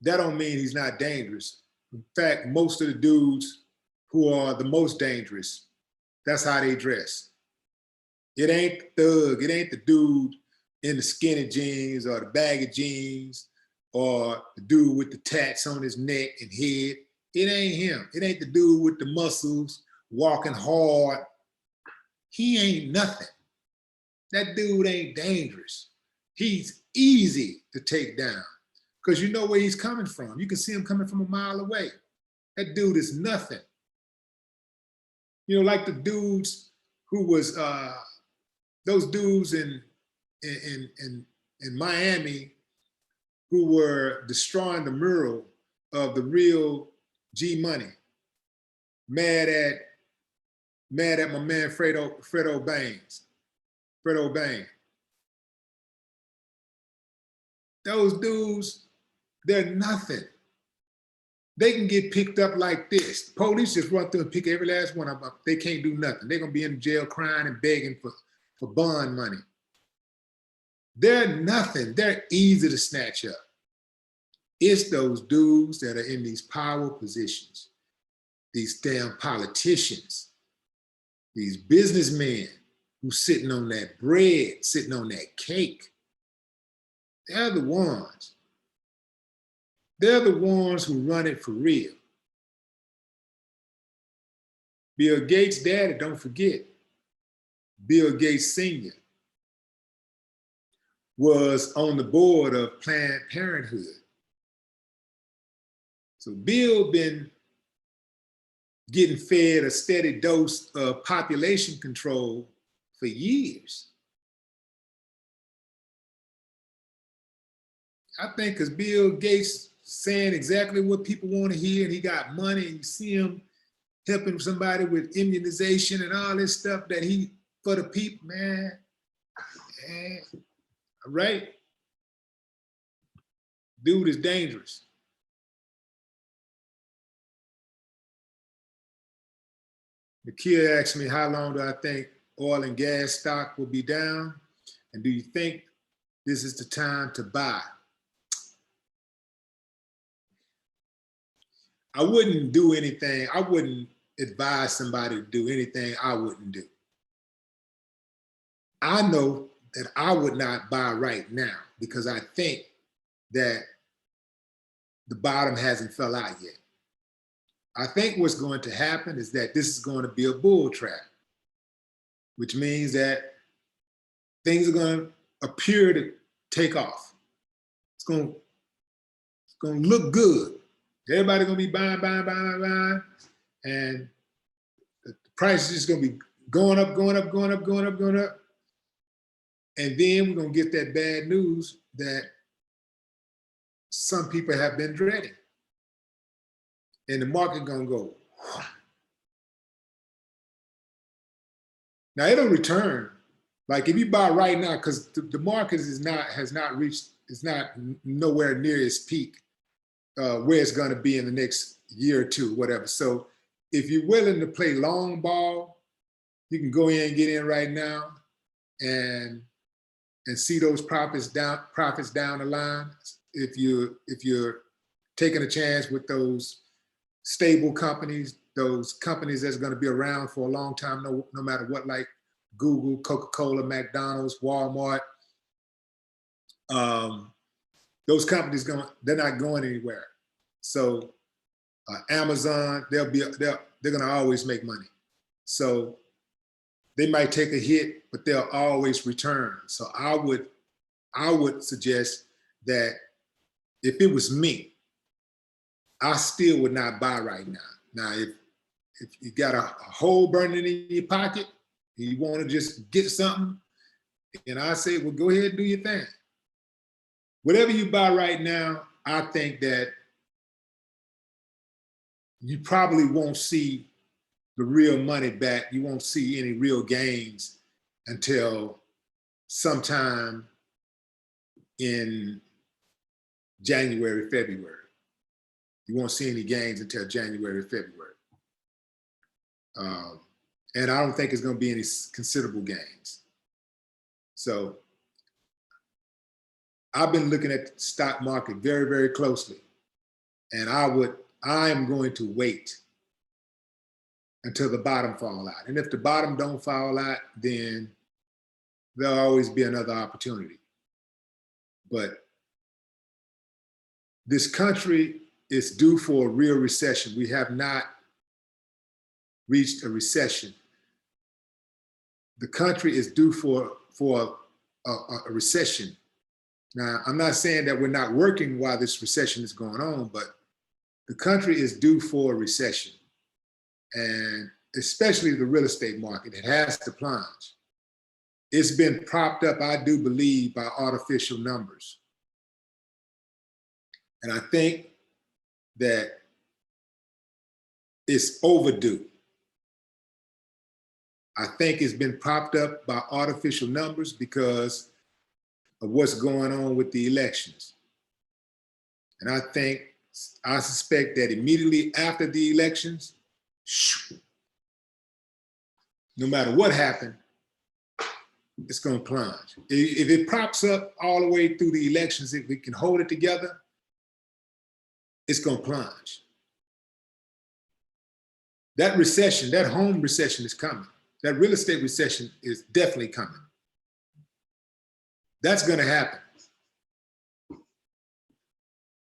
that don't mean he's not dangerous. In fact, most of the dudes who are the most dangerous, that's how they dress. It ain't the thug, it ain't the dude in the skinny jeans or the baggy jeans or the dude with the tats on his neck and head. It ain't him. It ain't the dude with the muscles walking hard. He ain't nothing. That dude ain't dangerous. He's easy to take down because you know where he's coming from. You can see him coming from a mile away. That dude is nothing. You know, like the dudes who was, those dudes in Miami who were destroying the mural of the real G Money, mad at my man Fredo Bang. Those dudes, they're nothing. They can get picked up like this. Police just run through and pick every last one of them up. They can't do nothing. They're gonna be in jail crying and begging for bond money. They're nothing. They're easy to snatch up. It's those dudes that are in these power positions, these damn politicians, these businessmen who sitting on that bread, sitting on that cake. They're the ones. They're the ones who run it for real. Bill Gates' daddy, don't forget, Bill Gates Sr. was on the board of Planned Parenthood. So Bill been getting fed a steady dose of population control for years. I think because Bill Gates saying exactly what people want to hear, and he got money, and you see him helping somebody with immunization and all this stuff that he, for the people, man. All right? Dude is dangerous. The kid asked me, how long do I think oil and gas stock will be down? And do you think this is the time to buy? I wouldn't do anything. I wouldn't advise somebody to do anything I wouldn't do. I know that I would not buy right now because I think that the bottom hasn't fell out yet. I think what's going to happen is that this is going to be a bull trap, which means that things are going to appear to take off. It's going to look good. Everybody's going to be buying, and the price is just going to be going up. And then we're going to get that bad news that some people have been dreading. And the market gonna go. Now it'll return. Like if you buy right now, because the market has not reached, it's not nowhere near its peak, where it's gonna be in the next year or two, whatever. So if you're willing to play long ball, you can go in and get in right now and see those profits down the line. If you're taking a chance with those stable companies, those companies that's going to be around for a long time, no matter what, like Google, Coca-Cola, McDonald's, Walmart. Those companies they're not going anywhere. So Amazon, they're going to always make money. So they might take a hit, but they'll always return. So I would suggest that if it was me, I still would not buy right now. Now, if you got a hole burning in your pocket, and you want to just get something, and I say, well, go ahead and do your thing. Whatever you buy right now, I think that you probably won't see the real money back. You won't see any real gains until sometime in January, February. You won't see any gains until January, February. And I don't think it's going to be any considerable gains. So I've been looking at the stock market very, very closely. And I am going to wait until the bottom fall out. And if the bottom don't fall out, then there'll always be another opportunity. But this country is due for a real recession. We have not reached a recession. The country is due for a recession. Now, I'm not saying that we're not working while this recession is going on, but the country is due for a recession. And especially the real estate market, it has to plunge. It's been propped up, I do believe, by artificial numbers. And I think that it's overdue. I think it's been propped up by artificial numbers because of what's going on with the elections. And I suspect that immediately after the elections, no matter what happened, it's going to plunge. If it props up all the way through the elections, if we can hold it together, it's going to plunge. That recession, that home recession is coming. That real estate recession is definitely coming. That's going to happen.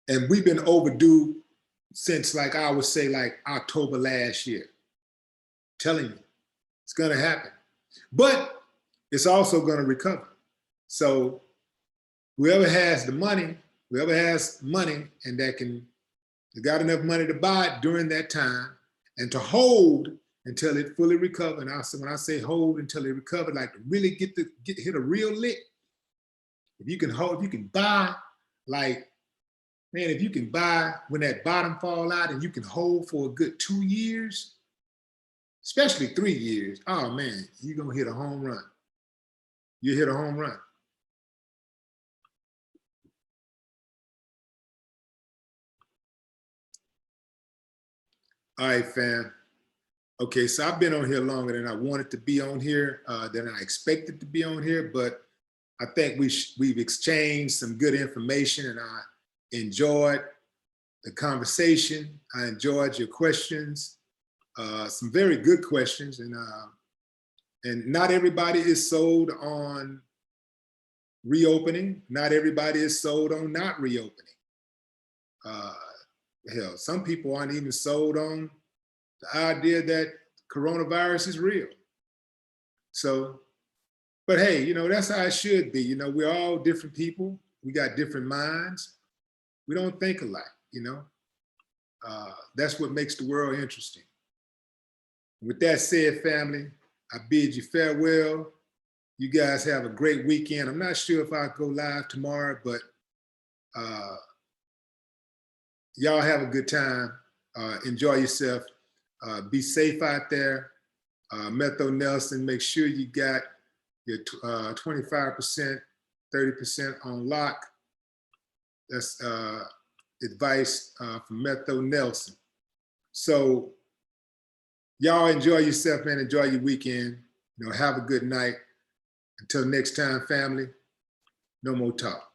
And we've been overdue since, like, I would say, like October last year. I'm telling you, it's going to happen. But it's also going to recover. So whoever has the money, and that got enough money to buy it during that time and to hold until it fully recovered. And when I say hold until it recovered, like to really hit a real lick. If you can hold, if you can buy, like, man, if you can buy when that bottom fall out and you can hold for a good 2 years, especially 3 years, oh man, you're gonna hit a home run. You hit a home run. All right, fam. Okay, so I've been on here longer than I wanted to be on here, than I expected to be on here, but I think we've exchanged some good information, and I enjoyed the conversation. I enjoyed your questions, some very good questions, and not everybody is sold on reopening. Not everybody is sold on not reopening. Hell, some people aren't even sold on the idea that coronavirus is real. So, but hey, you know, that's how it should be. You know, we're all different people. We got different minds. We don't think alike, you know. That's what makes the world interesting. With that said, family, I bid you farewell. You guys have a great weekend. I'm not sure if I'll go live tomorrow, but y'all have a good time. Enjoy yourself. Be safe out there. Metho Nelson, make sure you got your 25%, 30% on lock. That's advice from Metho Nelson. So y'all enjoy yourself, man. Enjoy your weekend. You know, have a good night. Until next time, family, no more talk.